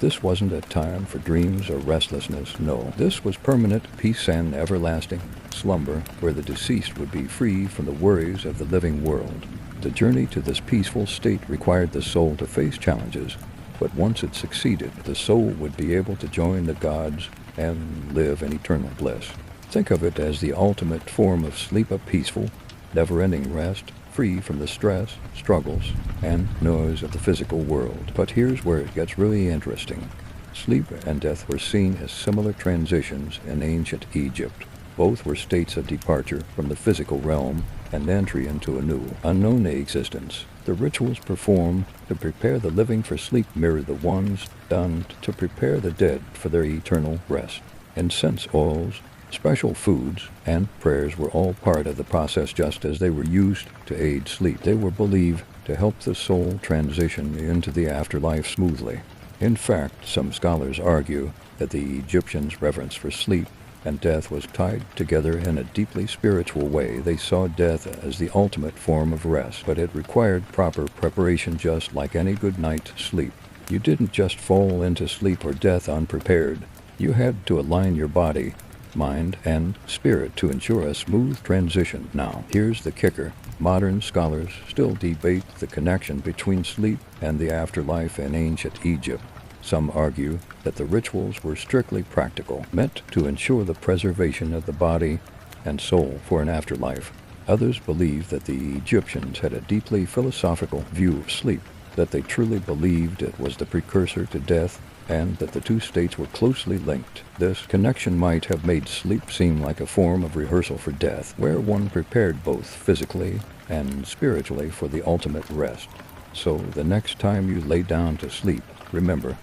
This wasn't a time for dreams or restlessness, no. This was permanent peace and everlasting slumber, where the deceased would be free from the worries of the living world. The journey to this peaceful state required the soul to face challenges, but once it succeeded, the soul would be able to join the gods and live in eternal bliss. Think of it as the ultimate form of sleep, a peaceful, never-ending rest, free from the stress, struggles, and noise of the physical world. But here's where it gets really interesting. Sleep and death were seen as similar transitions in ancient Egypt. Both were states of departure from the physical realm and entry into a new, unknown existence. The rituals performed to prepare the living for sleep mirror the ones done to prepare the dead for their eternal rest. Incense oils, special foods, and prayers were all part of the process, just as they were used to aid sleep. They were believed to help the soul transition into the afterlife smoothly. In fact, some scholars argue that the Egyptians' reverence for sleep and death was tied together in a deeply spiritual way. They saw death as the ultimate form of rest, but it required proper preparation, just like any good night's sleep. You didn't just fall into sleep or death unprepared. You had to align your body, mind, and spirit to ensure a smooth transition. Now, here's the kicker. Modern scholars still debate the connection between sleep and the afterlife in ancient Egypt. Some argue that the rituals were strictly practical, meant to ensure the preservation of the body and soul for an afterlife. Others believe that the Egyptians had a deeply philosophical view of sleep, that they truly believed it was the precursor to death, and that the two states were closely linked. This connection might have made sleep seem like a form of rehearsal for death, where one prepared both physically and spiritually for the ultimate rest. So the next time you lay down to sleep, remember,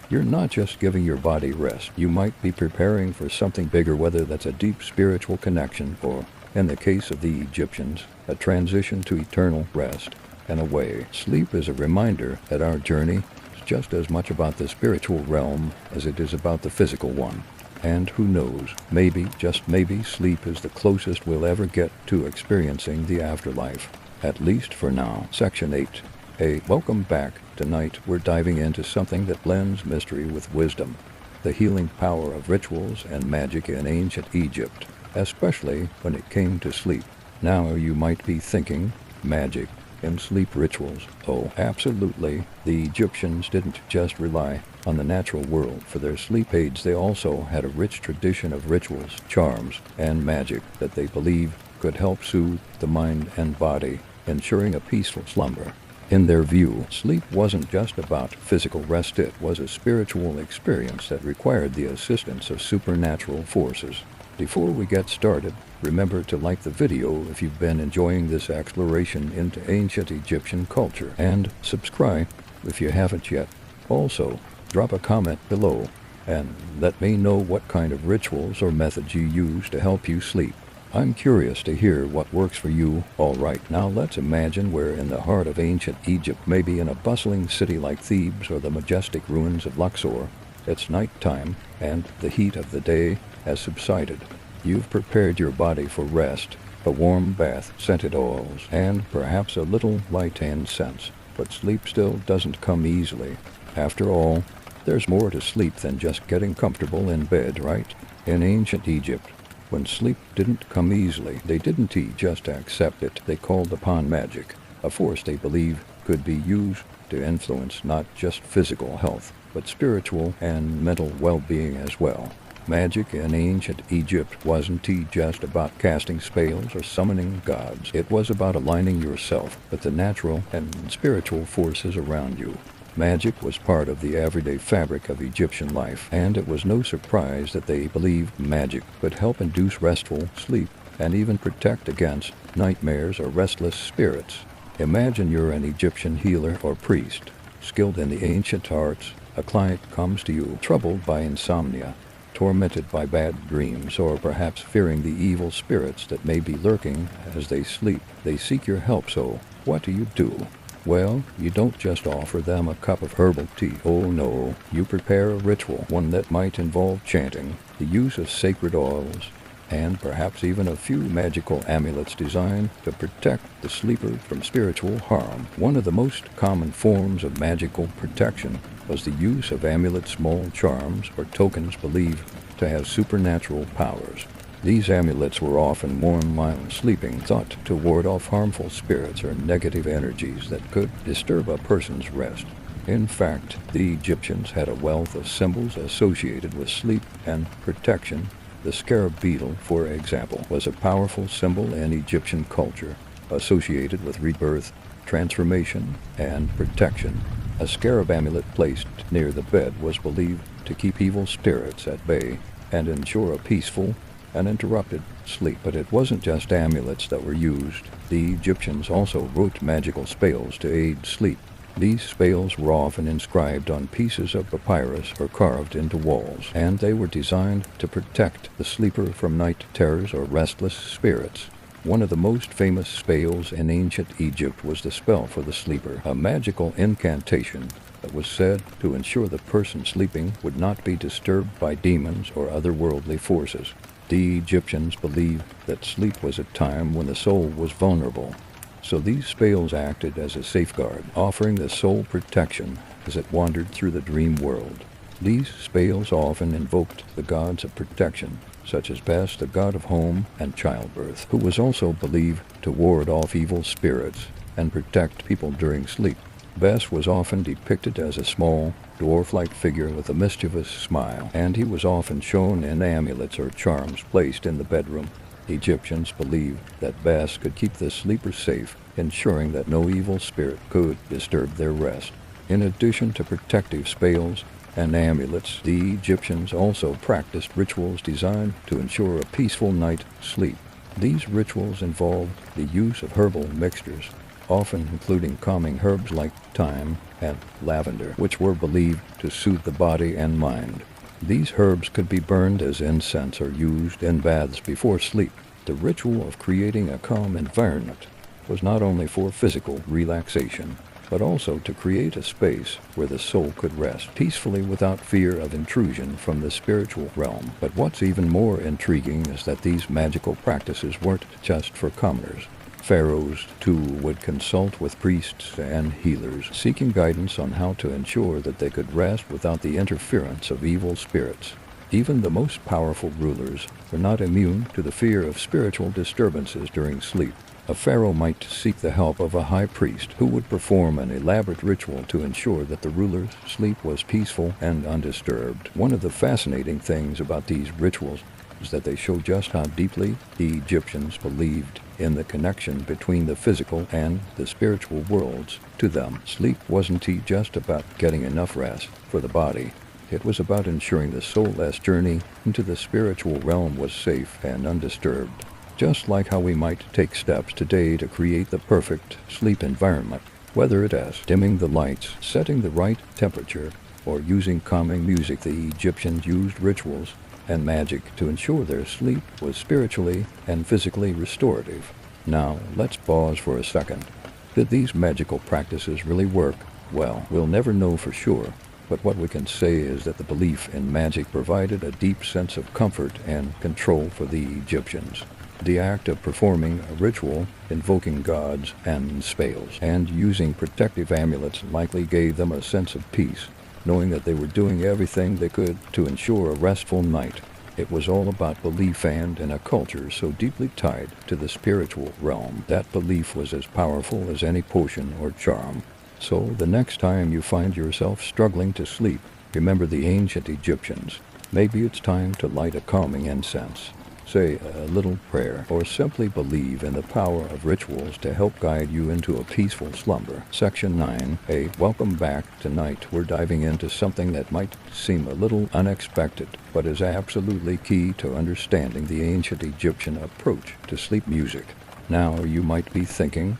you're not just giving your body rest. You might be preparing for something bigger, whether that's a deep spiritual connection or, in the case of the Egyptians, a transition to eternal rest. In a way, sleep is a reminder that our journey is just as much about the spiritual realm as it is about the physical one. And who knows, maybe, just maybe, sleep is the closest we'll ever get to experiencing the afterlife. At least for now. Section 8. Hey, welcome back. Tonight we're diving into something that blends mystery with wisdom. The healing power of rituals and magic in ancient Egypt, especially when it came to sleep. Now you might be thinking, magic and sleep rituals. Oh, absolutely. The Egyptians didn't just rely on the natural world for their sleep aids. They also had a rich tradition of rituals, charms, and magic that they believed could help soothe the mind and body, ensuring a peaceful slumber. In their view, sleep wasn't just about physical rest, it was a spiritual experience that required the assistance of supernatural forces. Before we get started, remember to like the video if you've been enjoying this exploration into ancient Egyptian culture, and subscribe if you haven't yet. Also, drop a comment below and let me know what kind of rituals or methods you use to help you sleep. I'm curious to hear what works for you. All right, now let's imagine we're in the heart of ancient Egypt, maybe in a bustling city like Thebes or the majestic ruins of Luxor. It's nighttime, and the heat of the day has subsided. You've prepared your body for rest, a warm bath, scented oils, and perhaps a little light incense. But sleep still doesn't come easily. After all, there's more to sleep than just getting comfortable in bed, right? In ancient Egypt, when sleep didn't come easily, they didn't just accept it. They called upon magic, a force they believed could be used to influence not just physical health, but spiritual and mental well-being as well. Magic in ancient Egypt wasn't just about casting spells or summoning gods. It was about aligning yourself with the natural and spiritual forces around you. Magic was part of the everyday fabric of Egyptian life, and it was no surprise that they believed magic could help induce restful sleep and even protect against nightmares or restless spirits. Imagine you're an Egyptian healer or priest, skilled in the ancient arts. A client comes to you troubled by insomnia, tormented by bad dreams, or perhaps fearing the evil spirits that may be lurking as they sleep. They seek your help, so what do? Well, you don't just offer them a cup of herbal tea. Oh no, you prepare a ritual, one that might involve chanting, the use of sacred oils, and perhaps even a few magical amulets designed to protect the sleeper from spiritual harm. One of the most common forms of magical protection was the use of amulets, small charms, or tokens believed to have supernatural powers. These amulets were often worn while sleeping, thought to ward off harmful spirits or negative energies that could disturb a person's rest. In fact, the Egyptians had a wealth of symbols associated with sleep and protection. The scarab beetle, for example, was a powerful symbol in Egyptian culture, associated with rebirth, transformation, and protection. A scarab amulet placed near the bed was believed to keep evil spirits at bay and ensure a peaceful, uninterrupted sleep. But it wasn't just amulets that were used. The Egyptians also wrote magical spells to aid sleep. These spells were often inscribed on pieces of papyrus or carved into walls, and they were designed to protect the sleeper from night terrors or restless spirits. One of the most famous spells in ancient Egypt was the spell for the sleeper, a magical incantation that was said to ensure the person sleeping would not be disturbed by demons or otherworldly forces. The Egyptians believed that sleep was a time when the soul was vulnerable, so these spells acted as a safeguard, offering the soul protection as it wandered through the dream world. These spells often invoked the gods of protection, such as Bes, the god of home and childbirth, who was also believed to ward off evil spirits and protect people during sleep. Bes was often depicted as a small, dwarf-like figure with a mischievous smile, and he was often shown in amulets or charms placed in the bedroom. Egyptians believed that Bes could keep the sleeper safe, ensuring that no evil spirit could disturb their rest. In addition to protective spells and amulets, the Egyptians also practiced rituals designed to ensure a peaceful night's sleep. These rituals involved the use of herbal mixtures, often including calming herbs like thyme and lavender, which were believed to soothe the body and mind. These herbs could be burned as incense or used in baths before sleep. The ritual of creating a calm environment was not only for physical relaxation, but also to create a space where the soul could rest peacefully without fear of intrusion from the spiritual realm. But what's even more intriguing is that these magical practices weren't just for commoners. Pharaohs, too, would consult with priests and healers, seeking guidance on how to ensure that they could rest without the interference of evil spirits. Even the most powerful rulers were not immune to the fear of spiritual disturbances during sleep. A pharaoh might seek the help of a high priest who would perform an elaborate ritual to ensure that the ruler's sleep was peaceful and undisturbed. One of the fascinating things about these rituals is that they show just how deeply the Egyptians believed in the connection between the physical and the spiritual worlds. To them, sleep wasn't just about getting enough rest for the body. It was about ensuring the soul's journey into the spiritual realm was safe and undisturbed. Just like how we might take steps today to create the perfect sleep environment, whether it is dimming the lights, setting the right temperature, or using calming music, the Egyptians used rituals and magic to ensure their sleep was spiritually and physically restorative. Now, let's pause for a second. Did these magical practices really work? Well, we'll never know for sure, but what we can say is that the belief in magic provided a deep sense of comfort and control for the Egyptians. The act of performing a ritual, invoking gods and spells, and using protective amulets likely gave them a sense of peace, knowing that they were doing everything they could to ensure a restful night. It was all about belief, and in a culture so deeply tied to the spiritual realm, that belief was as powerful as any potion or charm. So the next time you find yourself struggling to sleep, remember the ancient Egyptians. Maybe it's time to light a calming incense, say a little prayer, or simply believe in the power of rituals to help guide you into a peaceful slumber. Section 9. Hey, welcome back. Tonight we're diving into something that might seem a little unexpected, but is absolutely key to understanding the ancient Egyptian approach to sleep music. Now you might be thinking,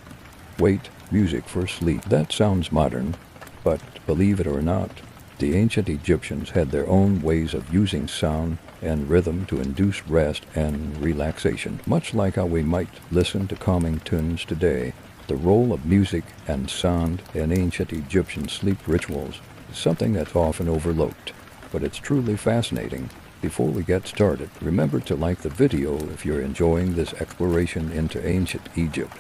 wait, music for sleep? That sounds modern, but believe it or not, the ancient Egyptians had their own ways of using sound and rhythm to induce rest and relaxation. Much like how we might listen to calming tunes today, the role of music and sound in ancient Egyptian sleep rituals is something that's often overlooked, but it's truly fascinating. Before we get started, remember to like the video if you're enjoying this exploration into ancient Egypt.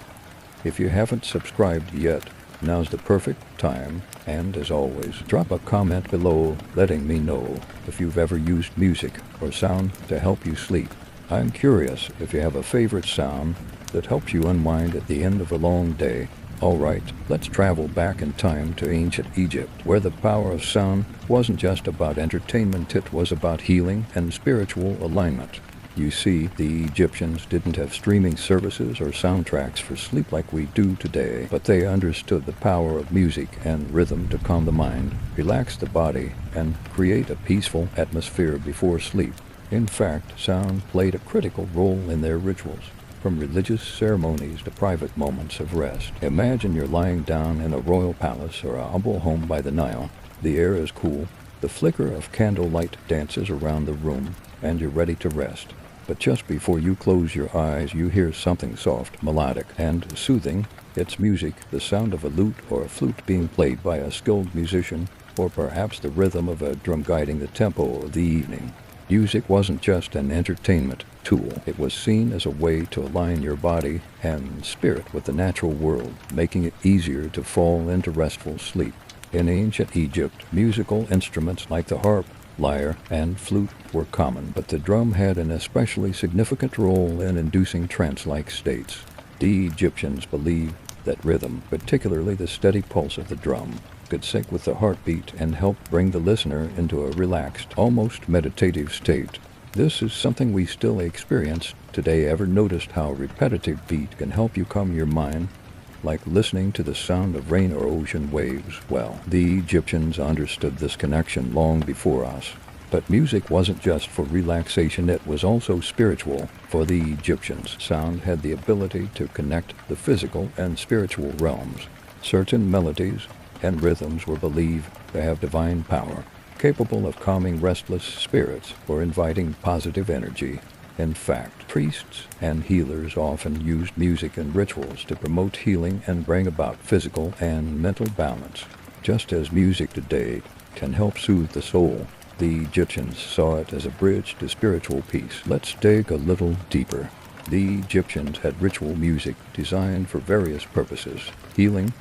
If you haven't subscribed yet, Now's the perfect time, and as always, drop a comment below letting me know if you've ever used music or sound to help you sleep. I'm curious if you have a favorite sound that helps you unwind at the end of a long day. Alright, let's travel back in time to ancient Egypt, where the power of sound wasn't just about entertainment, it was about healing and spiritual alignment. You see, the Egyptians didn't have streaming services or soundtracks for sleep like we do today, but they understood the power of music and rhythm to calm the mind, relax the body, and create a peaceful atmosphere before sleep. In fact, sound played a critical role in their rituals, from religious ceremonies to private moments of rest. Imagine you're lying down in a royal palace or a humble home by the Nile. The air is cool, the flicker of candlelight dances around the room, and you're ready to rest. But just before you close your eyes, you hear something soft, melodic, and soothing. It's music, the sound of a lute or a flute being played by a skilled musician, or perhaps the rhythm of a drum guiding the tempo of the evening. Music wasn't just an entertainment tool. It was seen as a way to align your body and spirit with the natural world, making it easier to fall into restful sleep. In ancient Egypt, musical instruments like the harp, lyre, and flute were common, but the drum had an especially significant role in inducing trance-like states. The Egyptians believed that rhythm, particularly the steady pulse of the drum, could sync with the heartbeat and help bring the listener into a relaxed, almost meditative state. This is something we still experience today. Ever noticed how a repetitive beat can help you calm your mind, like listening to the sound of rain or ocean waves? Well, the Egyptians understood this connection long before us. But music wasn't just for relaxation, it was also spiritual. For the Egyptians, sound had the ability to connect the physical and spiritual realms. Certain melodies and rhythms were believed to have divine power, capable of calming restless spirits or inviting positive energy. In fact, priests and healers often used music in rituals to promote healing and bring about physical and mental balance. Just as music today can help soothe the soul, the Egyptians saw it as a bridge to spiritual peace. Let's dig a little deeper. The Egyptians had ritual music designed for various purposes: healing,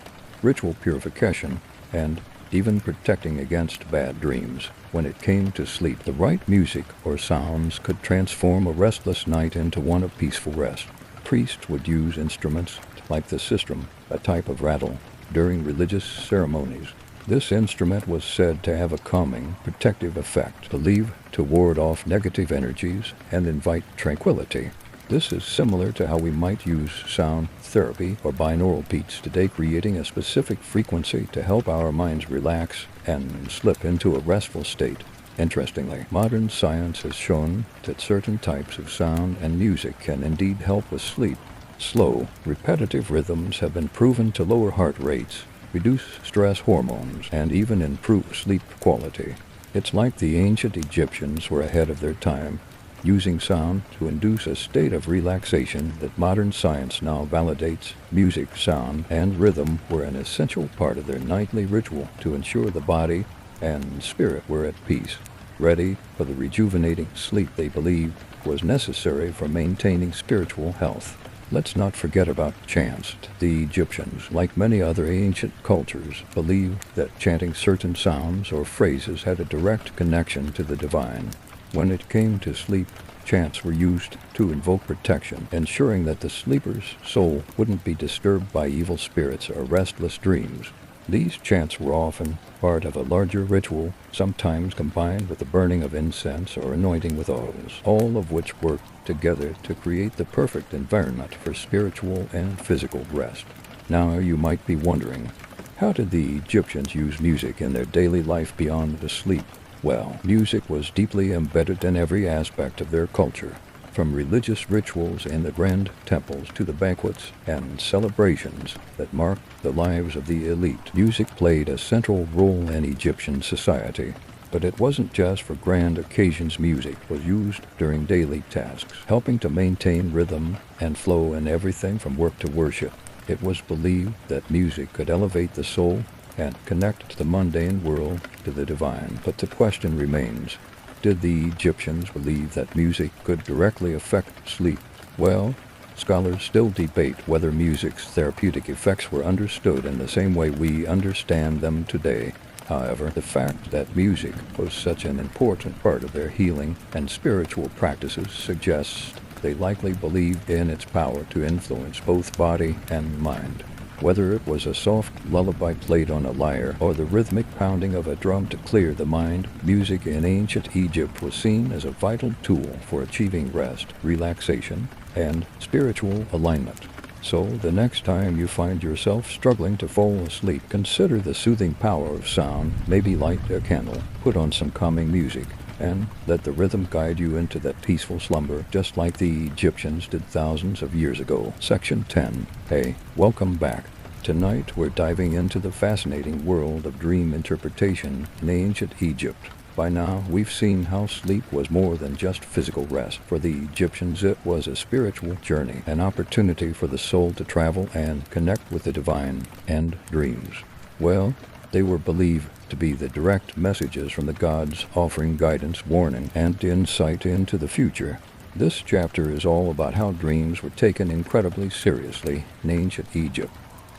ritual purification, and even protecting against bad dreams. When it came to sleep, the right music or sounds could transform a restless night into one of peaceful rest. Priests would use instruments like the sistrum, a type of rattle, during religious ceremonies. This instrument was said to have a calming, protective effect, believed to ward off negative energies and invite tranquility. This is similar to how we might use sound therapy or binaural beats today, creating a specific frequency to help our minds relax and slip into a restful state. Interestingly, modern science has shown that certain types of sound and music can indeed help with sleep. Slow, repetitive rhythms have been proven to lower heart rates, reduce stress hormones, and even improve sleep quality. It's like the ancient Egyptians were ahead of their time, using sound to induce a state of relaxation that modern science now validates. Music, sound, and rhythm were an essential part of their nightly ritual to ensure the body and spirit were at peace, ready for the rejuvenating sleep they believed was necessary for maintaining spiritual health. Let's not forget about chants. The Egyptians, like many other ancient cultures, believed that chanting certain sounds or phrases had a direct connection to the divine. When it came to sleep, chants were used to invoke protection, ensuring that the sleeper's soul wouldn't be disturbed by evil spirits or restless dreams. These chants were often part of a larger ritual, sometimes combined with the burning of incense or anointing with oils, all of which worked together to create the perfect environment for spiritual and physical rest. Now you might be wondering, how did the Egyptians use music in their daily life beyond the sleep? Well, music was deeply embedded in every aspect of their culture, from religious rituals in the grand temples to the banquets and celebrations that marked the lives of the elite. Music played a central role in Egyptian society, but it wasn't just for grand occasions. Music was used during daily tasks, helping to maintain rhythm and flow in everything from work to worship. It was believed that music could elevate the soul and connect the mundane world to the divine. But the question remains, did the Egyptians believe that music could directly affect sleep? Well, Scholars still debate whether music's therapeutic effects were understood in the same way we understand them today. However, the fact that music was such an important part of their healing and spiritual practices suggests they likely believed in its power to influence both body and mind. Whether it was a soft lullaby played on a lyre or the rhythmic pounding of a drum to clear the mind, music in ancient Egypt was seen as a vital tool for achieving rest, relaxation, and spiritual alignment. So, the next time you find yourself struggling to fall asleep, consider the soothing power of sound. Maybe light a candle, put on some calming music, and let the rhythm guide you into that peaceful slumber, just like the Egyptians did thousands of years ago. Section 10. Hey, welcome back. Tonight we're diving into the fascinating world of dream interpretation in ancient Egypt. By now, we've seen how sleep was more than just physical rest. For the Egyptians, it was a spiritual journey, an opportunity for the soul to travel and connect with the divine. And dreams, well, they were believed to be the direct messages from the gods, offering guidance, warning, and insight into the future. This chapter is all about how dreams were taken incredibly seriously in ancient Egypt,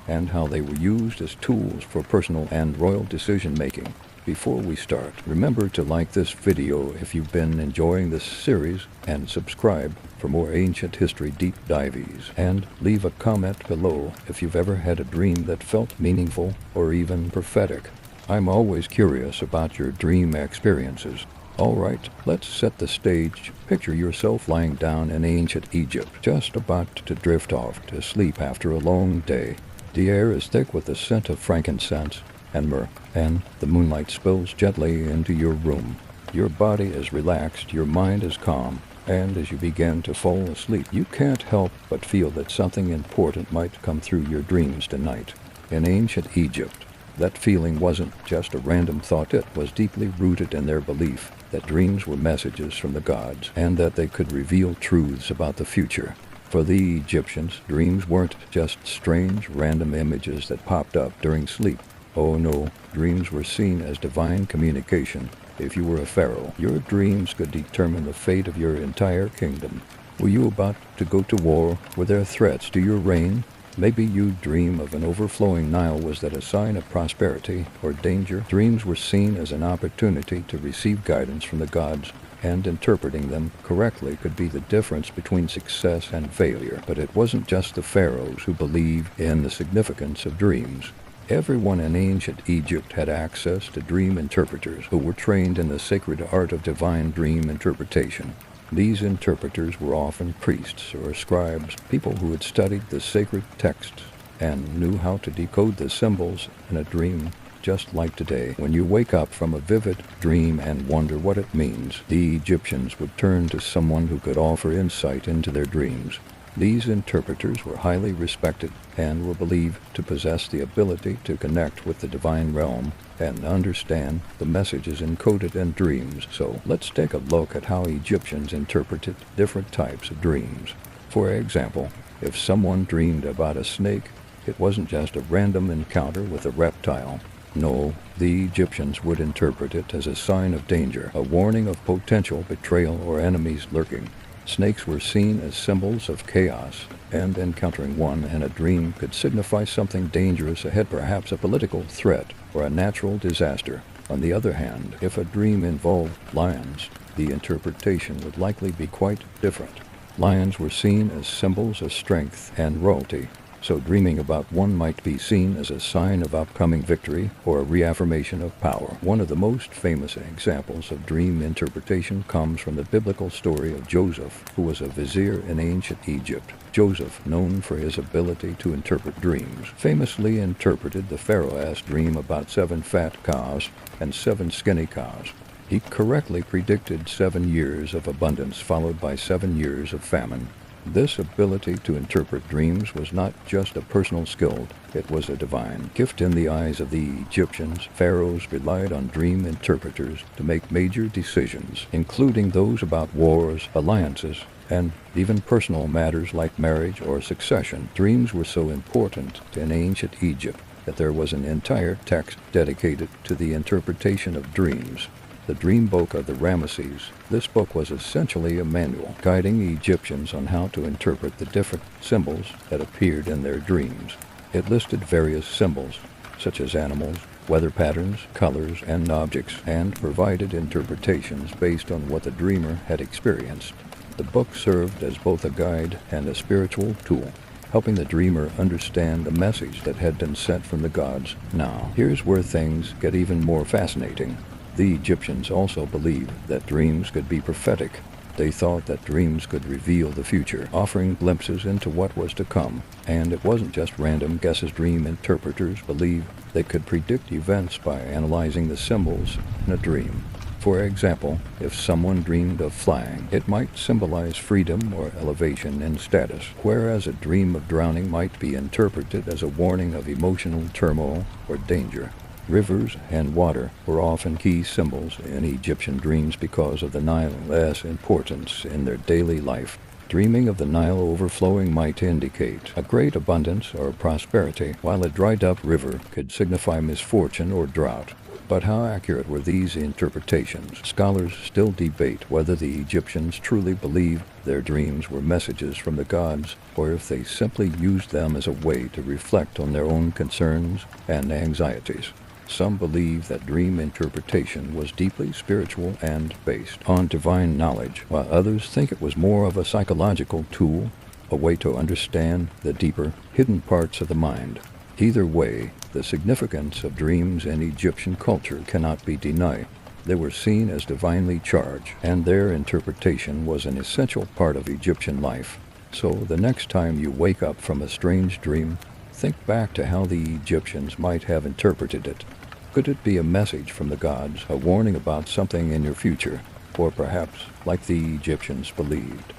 and how they were used as tools for personal and royal decision-making. Before we start, remember to like this video if you've been enjoying this series, and subscribe for more ancient history deep dives, and leave a comment below if you've ever had a dream that felt meaningful or even prophetic. I'm always curious about your dream experiences. Alright, let's set the stage. Picture yourself lying down in ancient Egypt, just about to drift off to sleep after a long day. The air is thick with the scent of frankincense and myrrh, and the moonlight spills gently into your room. Your body is relaxed, your mind is calm, and as you begin to fall asleep, you can't help but feel that something important might come through your dreams tonight. In ancient Egypt, that feeling wasn't just a random thought. It was deeply rooted in their belief that dreams were messages from the gods, and that they could reveal truths about the future. For the Egyptians, dreams weren't just strange, random images that popped up during sleep. Oh no, dreams were seen as divine communication. If you were a pharaoh, your dreams could determine the fate of your entire kingdom. Were you about to go to war? Were there threats to your reign? Maybe you dream of an overflowing Nile. Was that a sign of prosperity or danger? Dreams were seen as an opportunity to receive guidance from the gods, and interpreting them correctly could be the difference between success and failure. But it wasn't just the pharaohs who believed in the significance of dreams. Everyone in ancient Egypt had access to dream interpreters who were trained in the sacred art of divine dream interpretation. These interpreters were often priests or scribes, people who had studied the sacred texts and knew how to decode the symbols in a dream. Just like today, when you wake up from a vivid dream and wonder what it means, the Egyptians would turn to someone who could offer insight into their dreams. These interpreters were highly respected and were believed to possess the ability to connect with the divine realm and understand the messages encoded in dreams. So let's take a look at how Egyptians interpreted different types of dreams. For example, if someone dreamed about a snake, it wasn't just a random encounter with a reptile. No, the Egyptians would interpret it as a sign of danger, a warning of potential betrayal or enemies lurking. Snakes were seen as symbols of chaos, and encountering one in a dream could signify something dangerous ahead, perhaps a political threat or a natural disaster. On the other hand, if a dream involved lions, the interpretation would likely be quite different. Lions were seen as symbols of strength and royalty, so dreaming about one might be seen as a sign of upcoming victory or a reaffirmation of power. One of the most famous examples of dream interpretation comes from the biblical story of Joseph, who was a vizier in ancient Egypt. Joseph, known for his ability to interpret dreams, famously interpreted the Pharaoh's dream about 7 fat cows and 7 skinny cows. He correctly predicted 7 years of abundance followed by 7 years of famine. This ability to interpret dreams was not just a personal skill, it was a divine gift in the eyes of the Egyptians. Pharaohs relied on dream interpreters to make major decisions, including those about wars, alliances, and even personal matters like marriage or succession. Dreams were so important in ancient Egypt that there was an entire text dedicated to the interpretation of dreams. The Dream Book of the Ramesses. This book was essentially a manual guiding Egyptians on how to interpret the different symbols that appeared in their dreams. It listed various symbols, such as animals, weather patterns, colors, and objects, and provided interpretations based on what the dreamer had experienced. The book served as both a guide and a spiritual tool, helping the dreamer understand the message that had been sent from the gods. Now, here's where things get even more fascinating. The Egyptians also believed that dreams could be prophetic. They thought that dreams could reveal the future, offering glimpses into what was to come. And it wasn't just random guesses. Dream interpreters believed they could predict events by analyzing the symbols in a dream. For example, if someone dreamed of flying, it might symbolize freedom or elevation in status, whereas a dream of drowning might be interpreted as a warning of emotional turmoil or danger. Rivers and water were often key symbols in Egyptian dreams because of the Nile's importance in their daily life. Dreaming of the Nile overflowing might indicate a great abundance or prosperity, while a dried-up river could signify misfortune or drought. But how accurate were these interpretations? Scholars still debate whether the Egyptians truly believed their dreams were messages from the gods, or if they simply used them as a way to reflect on their own concerns and anxieties. Some believe that dream interpretation was deeply spiritual and based on divine knowledge, while others think it was more of a psychological tool, a way to understand the deeper, hidden parts of the mind. Either way, the significance of dreams in Egyptian culture cannot be denied. They were seen as divinely charged, and their interpretation was an essential part of Egyptian life. So the next time you wake up from a strange dream, think back to how the Egyptians might have interpreted it. Could it be a message from the gods, a warning about something in your future, or perhaps, like the Egyptians believed,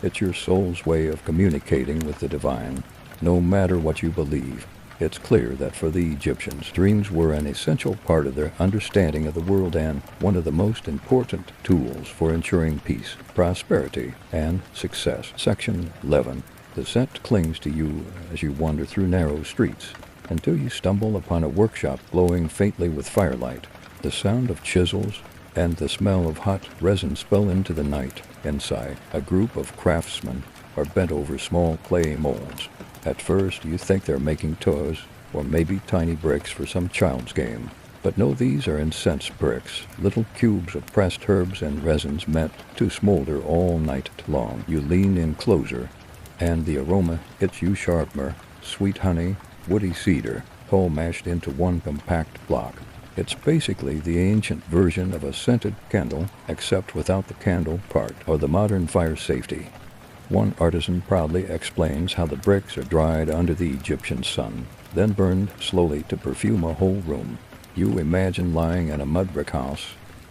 it's your soul's way of communicating with the divine? No matter what you believe, it's clear that for the Egyptians, dreams were an essential part of their understanding of the world and one of the most important tools for ensuring peace, prosperity, and success. Section 11. The scent clings to you as you wander through narrow streets, until you stumble upon a workshop glowing faintly with firelight. The sound of chisels and the smell of hot resin spill into the night. Inside, a group of craftsmen are bent over small clay molds. At first, you think they're making toys, or maybe tiny bricks for some child's game. But no, these are incense bricks, little cubes of pressed herbs and resins meant to smolder all night long. You lean in closer, and the aroma hits you sharp myrrh, sweet honey, woody cedar, all mashed into one compact block. It's basically the ancient version of a scented candle, except without the candle part, or the modern fire safety. One artisan proudly explains how the bricks are dried under the Egyptian sun, then burned slowly to perfume a whole room. You imagine lying in a mud brick house,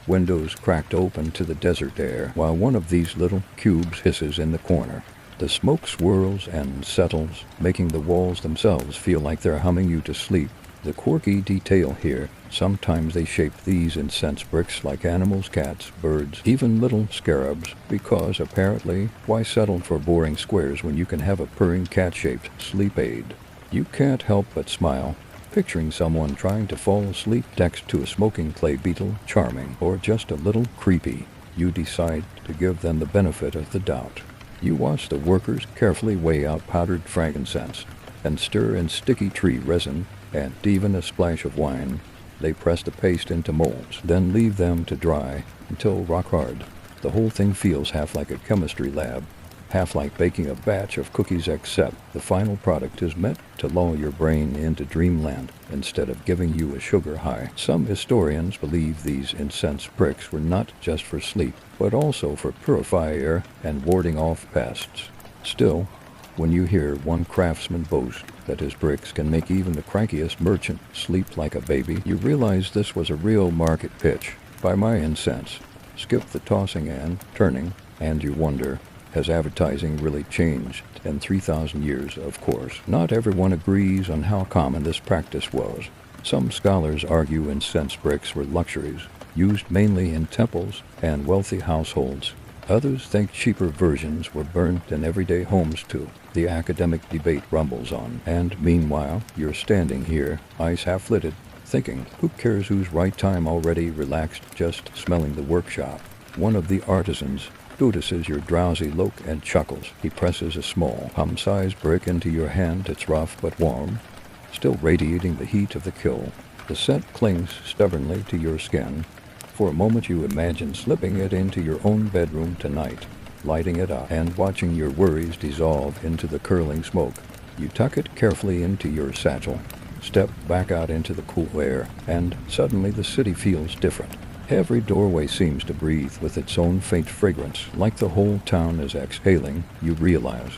windows cracked open to the desert air, while one of these little cubes hisses in the corner. The smoke swirls and settles, making the walls themselves feel like they're humming you to sleep. The quirky detail here, sometimes they shape these incense bricks like animals, cats, birds, even little scarabs, because apparently, why settle for boring squares when you can have a purring cat-shaped sleep aid? You can't help but smile, picturing someone trying to fall asleep next to a smoking clay beetle. Charming, or just a little creepy. You decide to give them the benefit of the doubt. You watch the workers carefully weigh out powdered frankincense and stir in sticky tree resin and even a splash of wine. They press the paste into molds, then leave them to dry until rock hard. The whole thing feels half like a chemistry lab, half like baking a batch of cookies, except the final product is meant to lull your brain into dreamland instead of giving you a sugar high. Some historians believe these incense bricks were not just for sleep, but also for purifying air and warding off pests. Still, when you hear one craftsman boast that his bricks can make even the crankiest merchant sleep like a baby, you realize this was a real market pitch. Buy my incense. Skip the tossing and turning, and you wonder, has advertising really changed in 3,000 years? Of course. Not everyone agrees on how common this practice was. Some scholars argue incense bricks were luxuries, used mainly in temples and wealthy households. Others think cheaper versions were burnt in everyday homes too. The academic debate rumbles on, and meanwhile, you're standing here, eyes half-lidded, thinking, who cares who's right, time already relaxed just smelling the workshop. One of the artisans notices your drowsy look and chuckles. He presses a small, palm-sized brick into your hand. It's rough but warm, still radiating the heat of the kill. The scent clings stubbornly to your skin. For a moment you imagine slipping it into your own bedroom tonight, lighting it up and watching your worries dissolve into the curling smoke. You tuck it carefully into your satchel, step back out into the cool air, and suddenly the city feels different. Every doorway seems to breathe with its own faint fragrance, like the whole town is exhaling. You realize,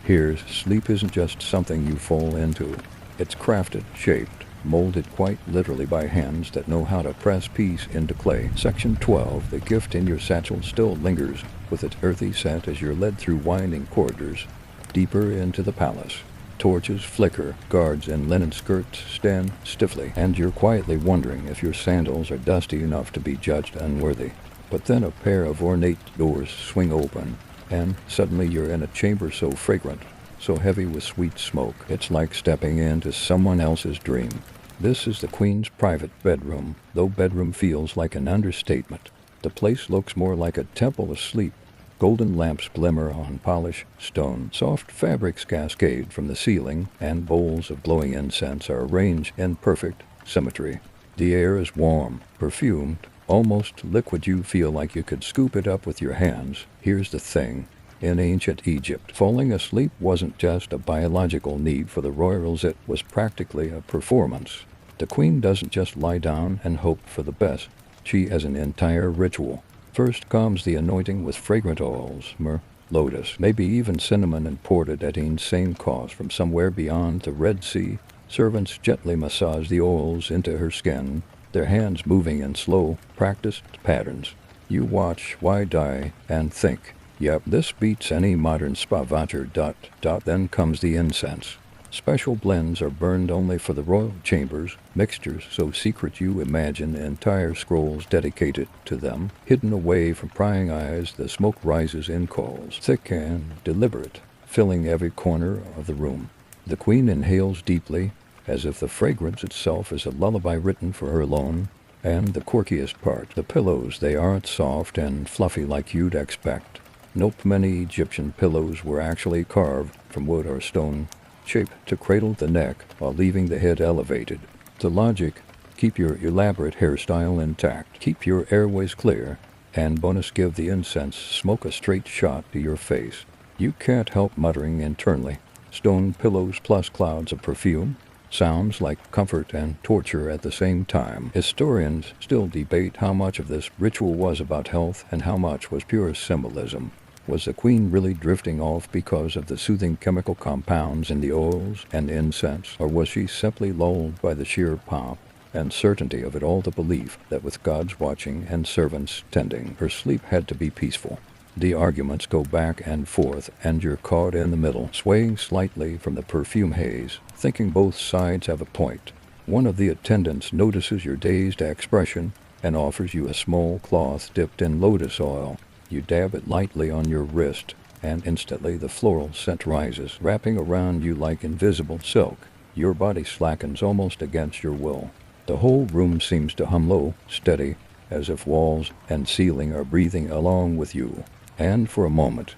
here, sleep isn't just something you fall into. It's crafted, shaped, molded quite literally by hands that know how to press peace into clay. Section 12, the gift in your satchel still lingers with its earthy scent as you're led through winding corridors, deeper into the palace. Torches flicker, guards in linen skirts stand stiffly, and you're quietly wondering if your sandals are dusty enough to be judged unworthy. But then a pair of ornate doors swing open, and suddenly you're in a chamber so fragrant, so heavy with sweet smoke, it's like stepping into someone else's dream. This is the Queen's private bedroom, though bedroom feels like an understatement. The place looks more like a temple asleep. Golden lamps glimmer on polished stone. Soft fabrics cascade from the ceiling, and bowls of glowing incense are arranged in perfect symmetry. The air is warm, perfumed, almost liquid. You feel like you could scoop it up with your hands. Here's the thing. In ancient Egypt, falling asleep wasn't just a biological need for the royals, it was practically a performance. The Queen doesn't just lie down and hope for the best. She has an entire ritual. First comes the anointing with fragrant oils, myrrh, lotus, maybe even cinnamon, imported at insane cost from somewhere beyond the Red Sea. Servants gently massage the oils into her skin, their hands moving in slow, practiced patterns. You watch, wide-eyed, and think, yep, this beats any modern spa voucher. Then comes the incense. Special blends are burned only for the royal chambers, mixtures so secret you imagine entire scrolls dedicated to them. Hidden away from prying eyes, the smoke rises in coils, thick and deliberate, filling every corner of the room. The Queen inhales deeply, as if the fragrance itself is a lullaby written for her alone. And the quirkiest part, the pillows, they aren't soft and fluffy like you'd expect. Nope, many Egyptian pillows were actually carved from wood or stone, shaped to cradle the neck while leaving the head elevated. The logic, keep your elaborate hairstyle intact, keep your airways clear, and bonus, give the incense smoke a straight shot to your face. You can't help muttering internally. Stone pillows plus clouds of perfume sounds like comfort and torture at the same time. Historians still debate how much of this ritual was about health and how much was pure symbolism. Was the Queen really drifting off because of the soothing chemical compounds in the oils and incense, or was she simply lulled by the sheer pomp and certainty of it all, the belief that with gods watching and servants tending, her sleep had to be peaceful? The arguments go back and forth, and you're caught in the middle, swaying slightly from the perfume haze, thinking both sides have a point. One of the attendants notices your dazed expression and offers you a small cloth dipped in lotus oil. You dab it lightly on your wrist, and instantly the floral scent rises, wrapping around you like invisible silk. Your body slackens almost against your will. The whole room seems to hum low, steady, as if walls and ceiling are breathing along with you. And for a moment,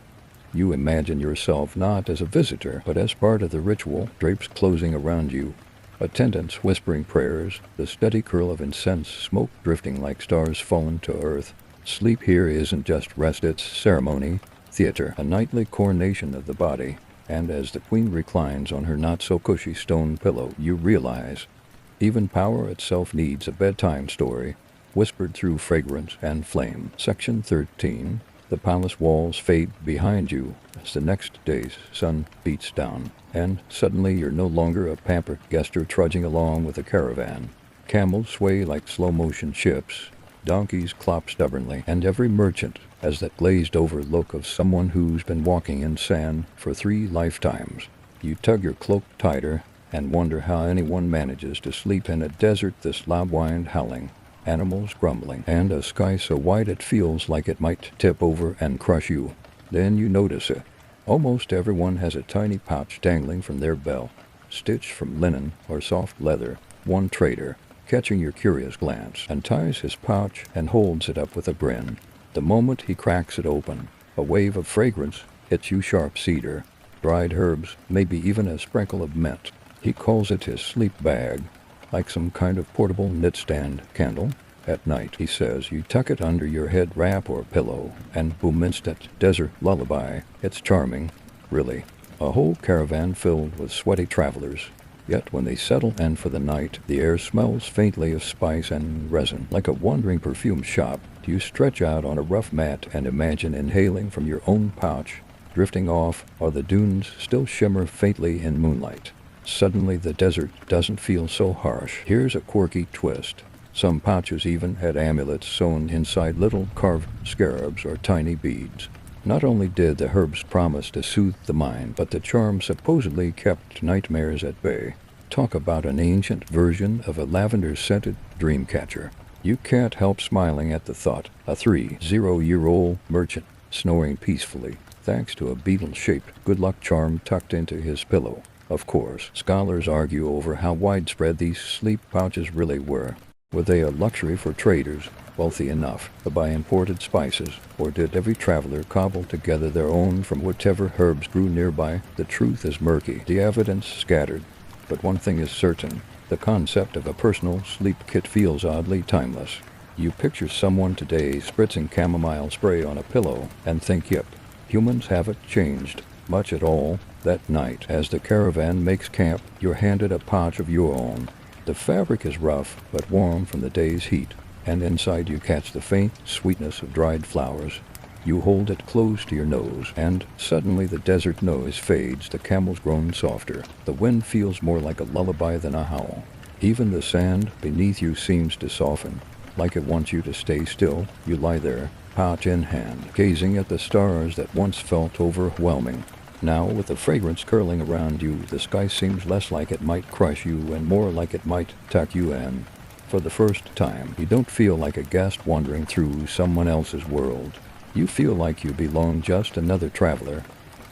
you imagine yourself not as a visitor, but as part of the ritual, drapes closing around you, attendants whispering prayers, the steady curl of incense smoke drifting like stars fallen to earth. Sleep here isn't just rest, it's ceremony, theater, a nightly coronation of the body. And as the Queen reclines on her not-so-cushy stone pillow, you realize even power itself needs a bedtime story, whispered through fragrance and flame. Section 13. The palace walls fade behind you as the next day's sun beats down, and suddenly you're no longer a pampered guester trudging along with a caravan. Camels sway like slow-motion ships, donkeys clop stubbornly, and every merchant has that glazed-over look of someone who's been walking in sand for 3 lifetimes. You tug your cloak tighter and wonder how anyone manages to sleep in a desert this loud-whined howling, animals grumbling, and a sky so wide it feels like it might tip over and crush you. Then you notice it. Almost everyone has a tiny pouch dangling from their belt, stitched from linen or soft leather. One trader, catching your curious glance, unties his pouch and holds it up with a grin. The moment he cracks it open, a wave of fragrance hits you: sharp cedar, dried herbs, maybe even a sprinkle of mint. He calls it his sleep bag, like some kind of portable knit-stand candle. At night, he says, you tuck it under your head wrap or pillow, and boom, instant desert lullaby. It's charming, really. A whole caravan filled with sweaty travelers. Yet when they settle in for the night, the air smells faintly of spice and resin. Like a wandering perfume shop, you stretch out on a rough mat and imagine inhaling from your own pouch. Drifting off, or the dunes still shimmer faintly in moonlight. Suddenly the desert doesn't feel so harsh. Here's a quirky twist. Some pouches even had amulets sewn inside, little carved scarabs or tiny beads. Not only did the herbs promise to soothe the mind, but the charm supposedly kept nightmares at bay. Talk about an ancient version of a lavender-scented dream catcher. You can't help smiling at the thought. A 30-year-old merchant snoring peacefully, thanks to a beetle-shaped good luck charm tucked into his pillow. Of course, scholars argue over how widespread these sleep pouches really were. Were they a luxury for traders wealthy enough to buy imported spices, or did every traveler cobble together their own from whatever herbs grew nearby? The truth is murky, the evidence scattered. But one thing is certain: the concept of a personal sleep kit feels oddly timeless. You picture someone today spritzing chamomile spray on a pillow and think, yep, humans haven't changed much at all. That night, as the caravan makes camp, you're handed a pouch of your own. The fabric is rough but warm from the day's heat, and inside you catch the faint sweetness of dried flowers. You hold it close to your nose, and suddenly the desert noise fades, the camels groan softer. The wind feels more like a lullaby than a howl. Even the sand beneath you seems to soften, like it wants you to stay still. You lie there, pouch in hand, gazing at the stars that once felt overwhelming. Now, with the fragrance curling around you, the sky seems less like it might crush you and more like it might tuck you in. For the first time, you don't feel like a guest wandering through someone else's world. You feel like you belong, just another traveler,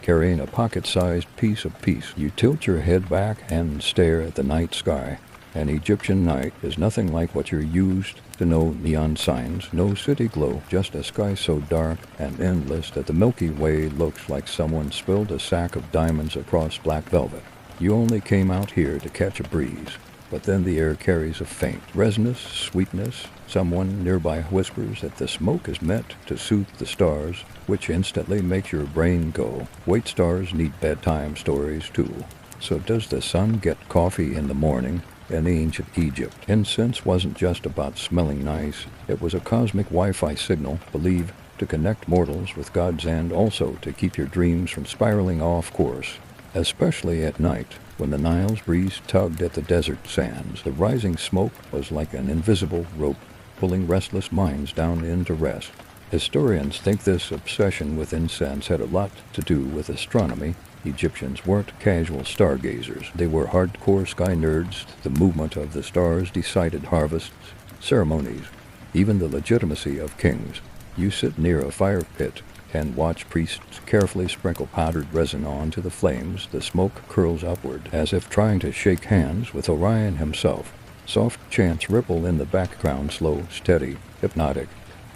carrying a pocket-sized piece of peace. You tilt your head back and stare at the night sky. An Egyptian night is nothing like what you're used to. No neon signs, no city glow, just a sky so dark and endless that the Milky Way looks like someone spilled a sack of diamonds across black velvet. You only came out here to catch a breeze, but then the air carries a faint, resinous sweetness. Someone nearby whispers that the smoke is meant to soothe the stars, which instantly makes your brain go, wait, stars need bedtime stories too. So does the sun get coffee in the morning? In ancient Egypt, incense wasn't just about smelling nice. It was a cosmic Wi-Fi signal, believed to connect mortals with gods and also to keep your dreams from spiraling off course. Especially at night, when the Nile's breeze tugged at the desert sands, the rising smoke was like an invisible rope, pulling restless minds down into rest. Historians think this obsession with incense had a lot to do with astronomy. Egyptians weren't casual stargazers. They were hardcore sky nerds. The movement of the stars decided harvests, ceremonies, even the legitimacy of kings. You sit near a fire pit and watch priests carefully sprinkle powdered resin onto the flames. The smoke curls upward, as if trying to shake hands with Orion himself. Soft chants ripple in the background, slow, steady, hypnotic.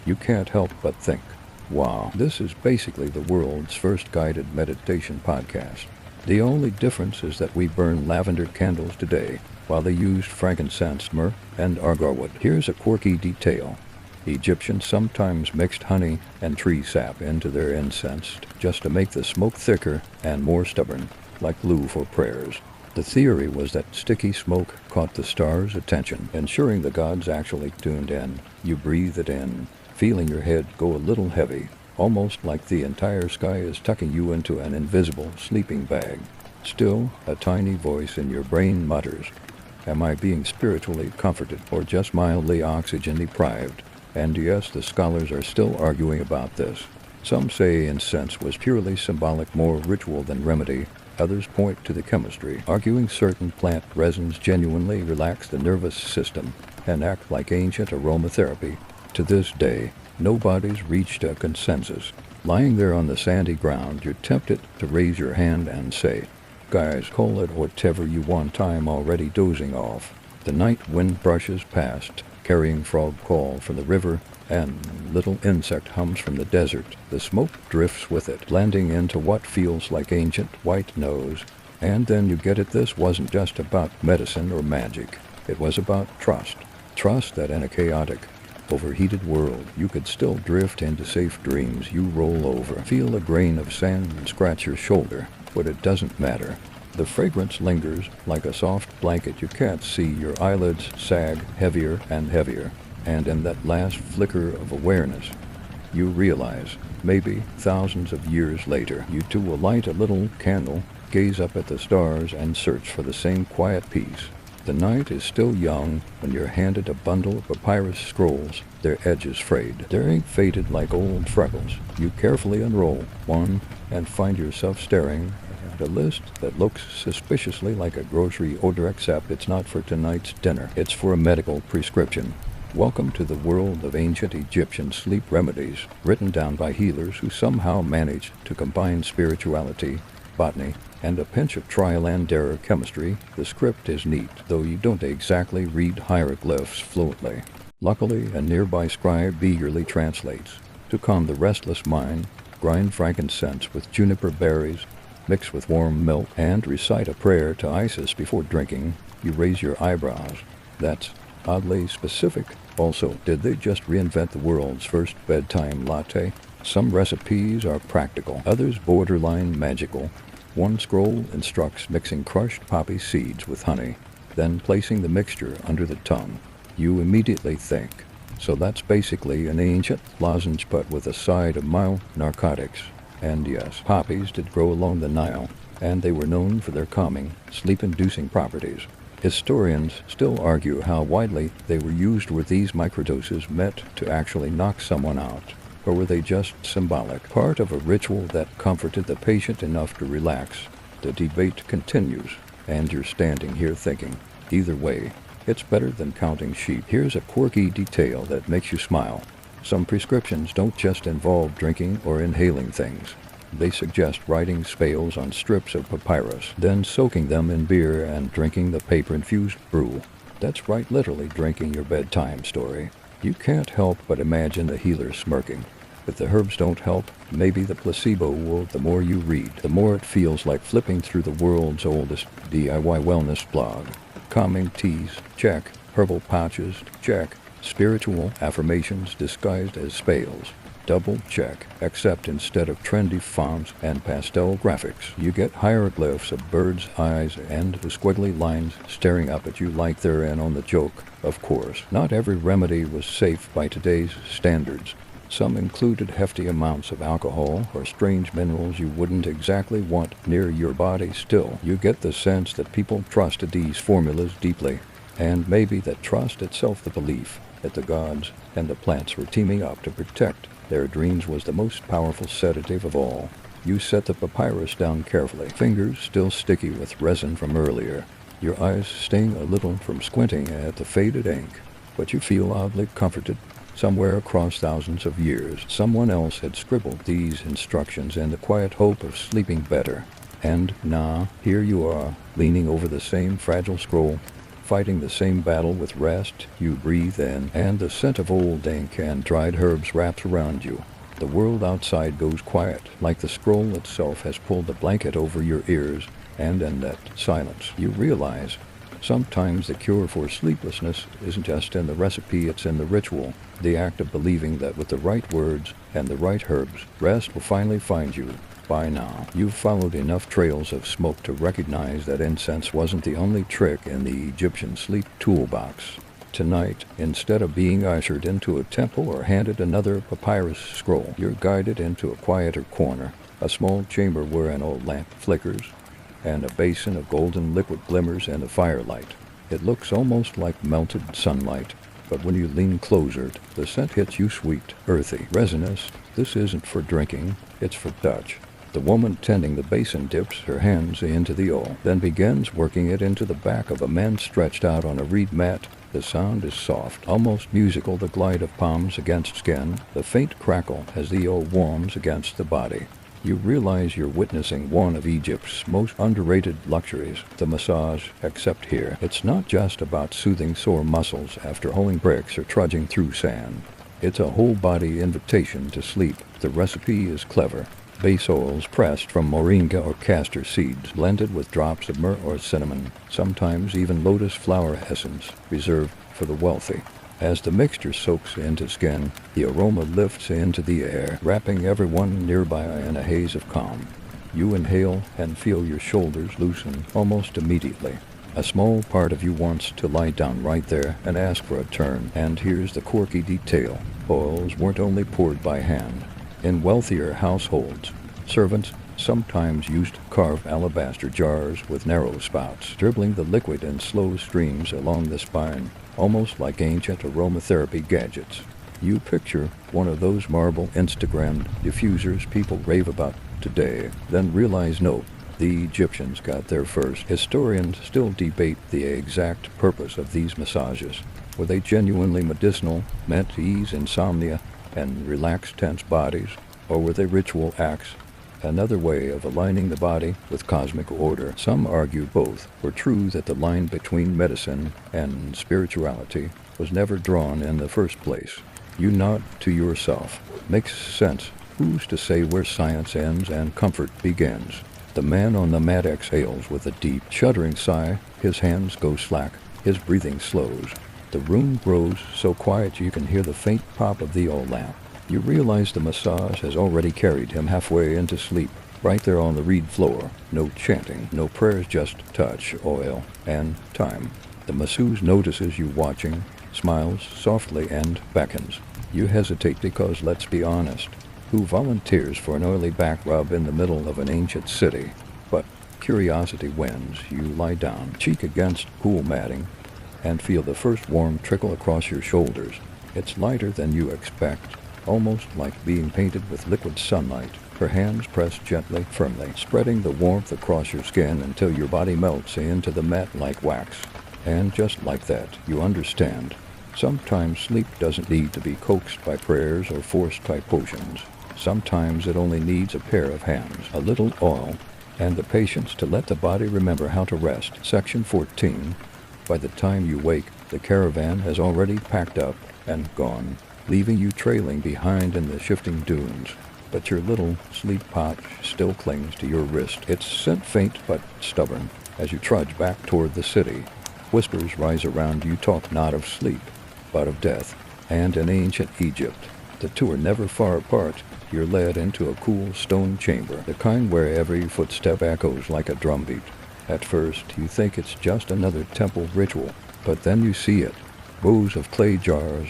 You can't help but think, wow, this is basically the world's first guided meditation podcast. The only difference is that we burn lavender candles today, while they used frankincense, myrrh, and argarwood. Here's a quirky detail. Egyptians sometimes mixed honey and tree sap into their incense just to make the smoke thicker and more stubborn, like glue for prayers. The theory was that sticky smoke caught the stars' attention, ensuring the gods actually tuned in. You breathe it in, feeling your head go a little heavy, almost like the entire sky is tucking you into an invisible sleeping bag. Still, a tiny voice in your brain mutters, am I being spiritually comforted or just mildly oxygen deprived? And yes, the scholars are still arguing about this. Some say incense was purely symbolic, more ritual than remedy. Others point to the chemistry, arguing certain plant resins genuinely relax the nervous system and act like ancient aromatherapy. To this day, nobody's reached a consensus. Lying there on the sandy ground, you're tempted to raise your hand and say, guys, call it whatever you want, I'm already dozing off. The night wind brushes past, carrying frog call from the river, and little insect hums from the desert. The smoke drifts with it, blending into what feels like ancient white noise. And then you get it, this wasn't just about medicine or magic. It was about trust. Trust that in a chaotic, overheated world, you could still drift into safe dreams. You roll over, feel a grain of sand and scratch your shoulder, but it doesn't matter. The fragrance lingers like a soft blanket you can't see. Your eyelids sag heavier and heavier, and in that last flicker of awareness, you realize, maybe thousands of years later, you too will light a little candle, gaze up at the stars, and search for the same quiet peace. The night is still young when you're handed a bundle of papyrus scrolls, their edges frayed, their ink faded like old freckles. You carefully unroll one and find yourself staring at a list that looks suspiciously like a grocery order, except it's not for tonight's dinner. It's for a medical prescription. Welcome to the world of ancient Egyptian sleep remedies, written down by healers who somehow managed to combine spirituality, botany, and a pinch of trial and error chemistry. The script is neat, though you don't exactly read hieroglyphs fluently. Luckily, a nearby scribe eagerly translates. To calm the restless mind, grind frankincense with juniper berries, mix with warm milk, and recite a prayer to Isis before drinking. You raise your eyebrows. That's oddly specific. Also, did they just reinvent the world's first bedtime latte? Some recipes are practical, others borderline magical. One scroll instructs mixing crushed poppy seeds with honey, then placing the mixture under the tongue. You immediately think, so that's basically an ancient lozenge but with a side of mild narcotics. And yes, poppies did grow along the Nile, and they were known for their calming, sleep-inducing properties. Historians still argue how widely they were used. Were these microdoses meant to actually knock someone out, or were they just symbolic, part of a ritual that comforted the patient enough to relax? The debate continues, and you're standing here thinking, either way, it's better than counting sheep. Here's a quirky detail that makes you smile. Some prescriptions don't just involve drinking or inhaling things. They suggest writing spells on strips of papyrus, then soaking them in beer and drinking the paper-infused brew. That's right, literally drinking your bedtime story. You can't help but imagine the healer smirking. If the herbs don't help, maybe the placebo will. The more you read, the more it feels like flipping through the world's oldest DIY wellness blog. Calming teas, check. Herbal pouches, check. Spiritual affirmations disguised as spells, double check. Except instead of trendy fonts and pastel graphics, you get hieroglyphs of birds' eyes and the squiggly lines staring up at you like they're in on the joke. Of course, not every remedy was safe by today's standards. Some included hefty amounts of alcohol or strange minerals you wouldn't exactly want near your body. Still, you get the sense that people trusted these formulas deeply, and maybe that trust itself, the belief that the gods and the plants were teaming up to protect their dreams, was the most powerful sedative of all. You set the papyrus down carefully, fingers still sticky with resin from earlier. Your eyes sting a little from squinting at the faded ink, but you feel oddly comforted. Somewhere across thousands of years, someone else had scribbled these instructions in the quiet hope of sleeping better. And now, here you are, leaning over the same fragile scroll, fighting the same battle with rest. You breathe in, and the scent of old ink and dried herbs wraps around you. The world outside goes quiet, like the scroll itself has pulled a blanket over your ears, and in that silence, you realize sometimes the cure for sleeplessness isn't just in the recipe, it's in the ritual, the act of believing that with the right words and the right herbs, rest will finally find you. By now, you've followed enough trails of smoke to recognize that incense wasn't the only trick in the Egyptian sleep toolbox. Tonight, instead of being ushered into a temple or handed another papyrus scroll, you're guided into a quieter corner, a small chamber where an old lamp flickers, and a basin of golden liquid glimmers in the firelight. It looks almost like melted sunlight, but when you lean closer, the scent hits you sweet, earthy, resinous. This isn't for drinking, it's for touch. The woman tending the basin dips her hands into the oil, then begins working it into the back of a man stretched out on a reed mat. The sound is soft, almost musical, the glide of palms against skin, the faint crackle as the oil warms against the body. You realize you're witnessing one of Egypt's most underrated luxuries, the massage, except here. It's not just about soothing sore muscles after hauling bricks or trudging through sand. It's a whole-body invitation to sleep. The recipe is clever. Base oils pressed from moringa or castor seeds, blended with drops of myrrh or cinnamon, sometimes even lotus flower essence, reserved for the wealthy. As the mixture soaks into skin, the aroma lifts into the air, wrapping everyone nearby in a haze of calm. You inhale and feel your shoulders loosen almost immediately. A small part of you wants to lie down right there and ask for a turn, and here's the quirky detail. Oils weren't only poured by hand. In wealthier households, servants sometimes used carved alabaster jars with narrow spouts, dribbling the liquid in slow streams along the spine, almost like ancient aromatherapy gadgets. You picture one of those marble Instagrammed diffusers people rave about today, then realize no, the Egyptians got there first. Historians still debate the exact purpose of these massages. Were they genuinely medicinal, meant to ease insomnia and relax tense bodies, or were they ritual acts, another way of aligning the body with cosmic order? Some argue both were true, that the line between medicine and spirituality was never drawn in the first place. You nod to yourself. Makes sense. Who's to say where science ends and comfort begins? The man on the mat exhales with a deep, shuddering sigh. His hands go slack. His breathing slows. The room grows so quiet you can hear the faint pop of the oil lamp. You realize the massage has already carried him halfway into sleep, right there on the reed floor. No chanting, no prayers, just touch, oil, and time. The masseuse notices you watching, smiles softly, and beckons. You hesitate because, let's be honest, who volunteers for an oily back rub in the middle of an ancient city? But curiosity wins. You lie down, cheek against cool matting, and feel the first warm trickle across your shoulders. It's lighter than you expect, almost like being painted with liquid sunlight. Her hands press gently, firmly, spreading the warmth across your skin until your body melts into the mat like wax. And just like that, you understand. Sometimes sleep doesn't need to be coaxed by prayers or forced by potions. Sometimes it only needs a pair of hands, a little oil, and the patience to let the body remember how to rest. Section 14. By the time you wake, the caravan has already packed up and gone, leaving you trailing behind in the shifting dunes. But your little sleep pouch still clings to your wrist. Its scent faint but stubborn as you trudge back toward the city. Whispers rise around you, talk not of sleep, but of death, and in ancient Egypt. The two are never far apart. You're led into a cool stone chamber, the kind where every footstep echoes like a drumbeat. At first, you think it's just another temple ritual, but then you see it. Rows of clay jars,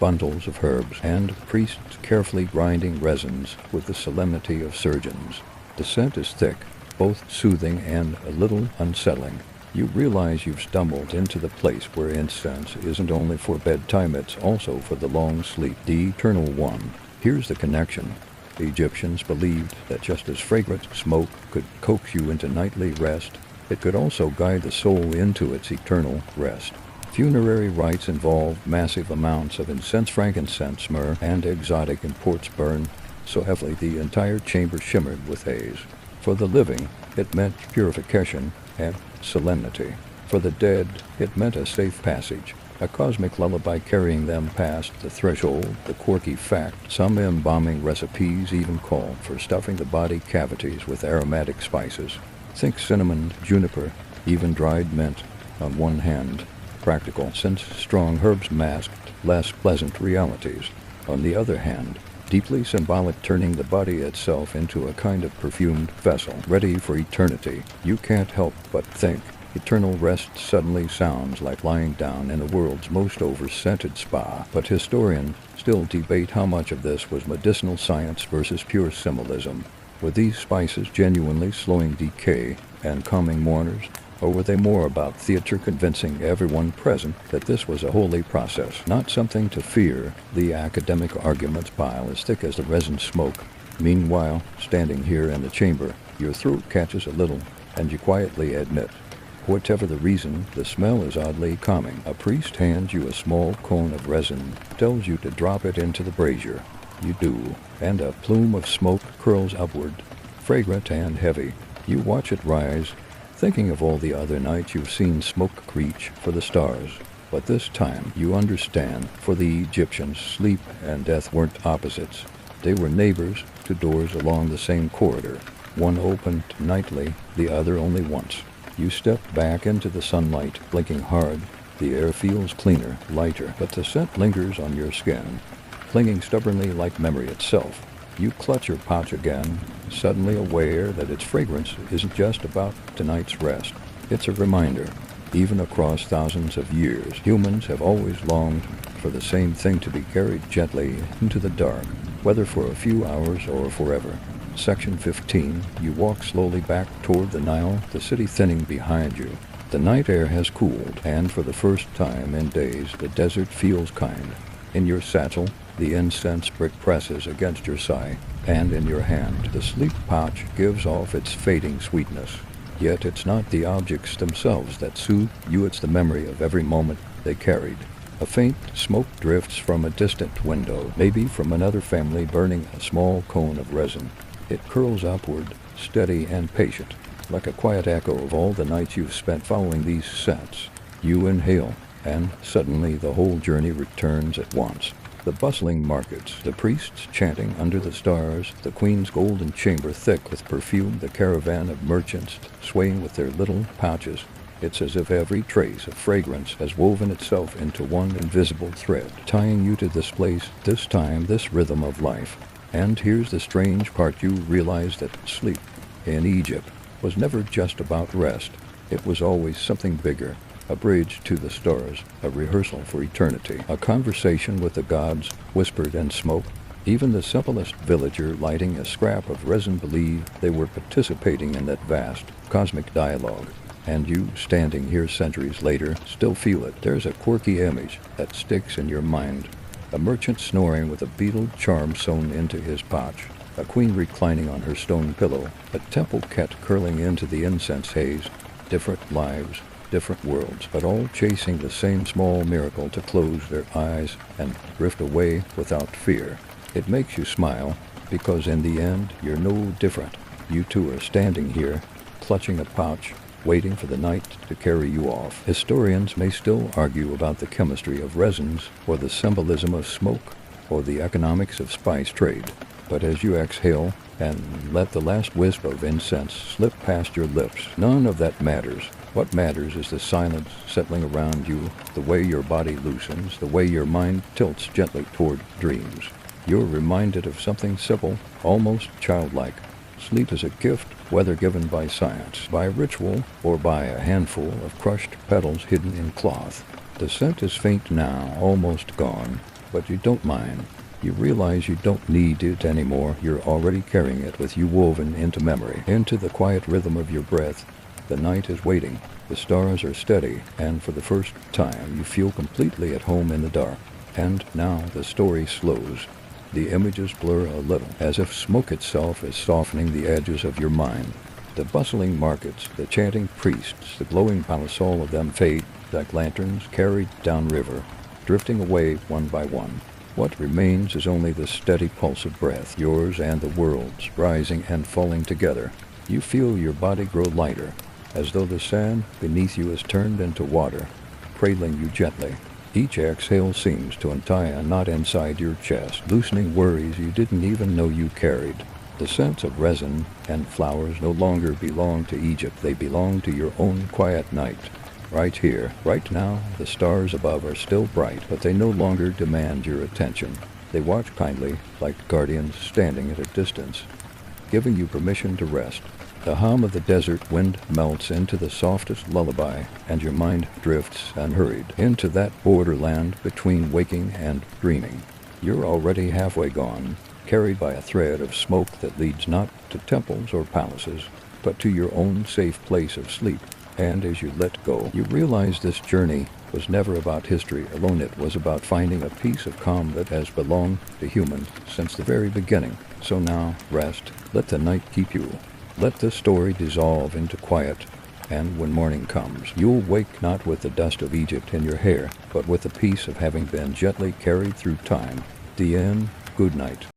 bundles of herbs, and priests carefully grinding resins with the solemnity of surgeons. The scent is thick, both soothing and a little unsettling. You realize you've stumbled into the place where incense isn't only for bedtime, it's also for the long sleep, the eternal one. Here's the connection. The Egyptians believed that just as fragrant smoke could coax you into nightly rest, it could also guide the soul into its eternal rest. Funerary rites involved massive amounts of incense, frankincense, myrrh, and exotic imports burned so heavily the entire chamber shimmered with haze. For the living, it meant purification and solemnity. For the dead, it meant a safe passage, a cosmic lullaby carrying them past the threshold. The quirky fact, some embalming recipes even call for stuffing the body cavities with aromatic spices. Think cinnamon, juniper, even dried mint. On one hand, practical, since strong herbs masked less pleasant realities. On the other hand, deeply symbolic, turning the body itself into a kind of perfumed vessel, ready for eternity. You can't help but think. Eternal rest suddenly sounds like lying down in the world's most over-scented spa, but historians still debate how much of this was medicinal science versus pure symbolism. Were these spices genuinely slowing decay and calming mourners, or were they more about theater, convincing everyone present that this was a holy process, not something to fear? The academic arguments pile as thick as the resin smoke. Meanwhile, standing here in the chamber, your throat catches a little, and you quietly admit, whatever the reason, the smell is oddly calming. A priest hands you a small cone of resin, tells you to drop it into the brazier. You do, and a plume of smoke curls upward, fragrant and heavy. You watch it rise, thinking of all the other nights you've seen smoke reach for the stars. But this time you understand, for the Egyptians, sleep and death weren't opposites. They were neighbors to doors along the same corridor. One opened nightly, the other only once. You step back into the sunlight, blinking hard. The air feels cleaner, lighter, but the scent lingers on your skin, clinging stubbornly like memory itself. You clutch your pouch again, suddenly aware that its fragrance isn't just about tonight's rest. It's a reminder. Even across thousands of years, humans have always longed for the same thing, to be carried gently into the dark, whether for a few hours or forever. Section 15. You walk slowly back toward the Nile, the city thinning behind you. The night air has cooled, and for the first time in days, the desert feels kind. In your satchel, the incense brick presses against your side, and in your hand, the sleep pouch gives off its fading sweetness. Yet it's not the objects themselves that soothe you, it's the memory of every moment they carried. A faint smoke drifts from a distant window, maybe from another family burning a small cone of resin. It curls upward, steady and patient, like a quiet echo of all the nights you've spent following these scents. You inhale, and suddenly the whole journey returns at once. The bustling markets, the priests chanting under the stars, the queen's golden chamber thick with perfume, the caravan of merchants swaying with their little pouches. It's as if every trace of fragrance has woven itself into one invisible thread, tying you to this place, this time, this rhythm of life. And here's the strange part: you realize that sleep in Egypt was never just about rest. It was always something bigger, a bridge to the stars, a rehearsal for eternity, a conversation with the gods whispered in smoke. Even the simplest villager lighting a scrap of resin believed they were participating in that vast, cosmic dialogue. And you, standing here centuries later, still feel it. There's a quirky image that sticks in your mind. A merchant snoring with a beetle charm sewn into his pouch, a queen reclining on her stone pillow, a temple cat curling into the incense haze. Different lives, different worlds, but all chasing the same small miracle to close their eyes and drift away without fear. It makes you smile, because in the end, you're no different. You two are standing here, clutching a pouch, waiting for the night to carry you off. Historians may still argue about the chemistry of resins, or the symbolism of smoke, or the economics of spice trade. But as you exhale and let the last wisp of incense slip past your lips, none of that matters. What matters is the silence settling around you, the way your body loosens, the way your mind tilts gently toward dreams. You're reminded of something simple, almost childlike. Sleep is a gift, whether given by science, by ritual, or by a handful of crushed petals hidden in cloth. The scent is faint now, almost gone, but you don't mind. You realize you don't need it anymore. You're already carrying it with you, woven into memory, into the quiet rhythm of your breath. The night is waiting, the stars are steady, and for the first time you feel completely at home in the dark. And now the story slows. The images blur a little, as if smoke itself is softening the edges of your mind. The bustling markets, the chanting priests, the glowing palace, all of them fade like lanterns carried downriver, drifting away one by one. What remains is only the steady pulse of breath, yours and the world's, rising and falling together. You feel your body grow lighter, as though the sand beneath you is turned into water, cradling you gently. Each exhale seems to untie a knot inside your chest, loosening worries you didn't even know you carried. The scents of resin and flowers no longer belong to Egypt. They belong to your own quiet night. Right here, right now, the stars above are still bright, but they no longer demand your attention. They watch kindly, like guardians standing at a distance, giving you permission to rest. The hum of the desert wind melts into the softest lullaby, and your mind drifts unhurried into that borderland between waking and dreaming. You're already halfway gone, carried by a thread of smoke that leads not to temples or palaces, but to your own safe place of sleep. And as you let go, you realize this journey was never about history alone. It was about finding a piece of calm that has belonged to humans since the very beginning. So now, rest. Let the night keep you. Let the story dissolve into quiet, and when morning comes, you'll wake not with the dust of Egypt in your hair, but with the peace of having been gently carried through time. The end. Good night.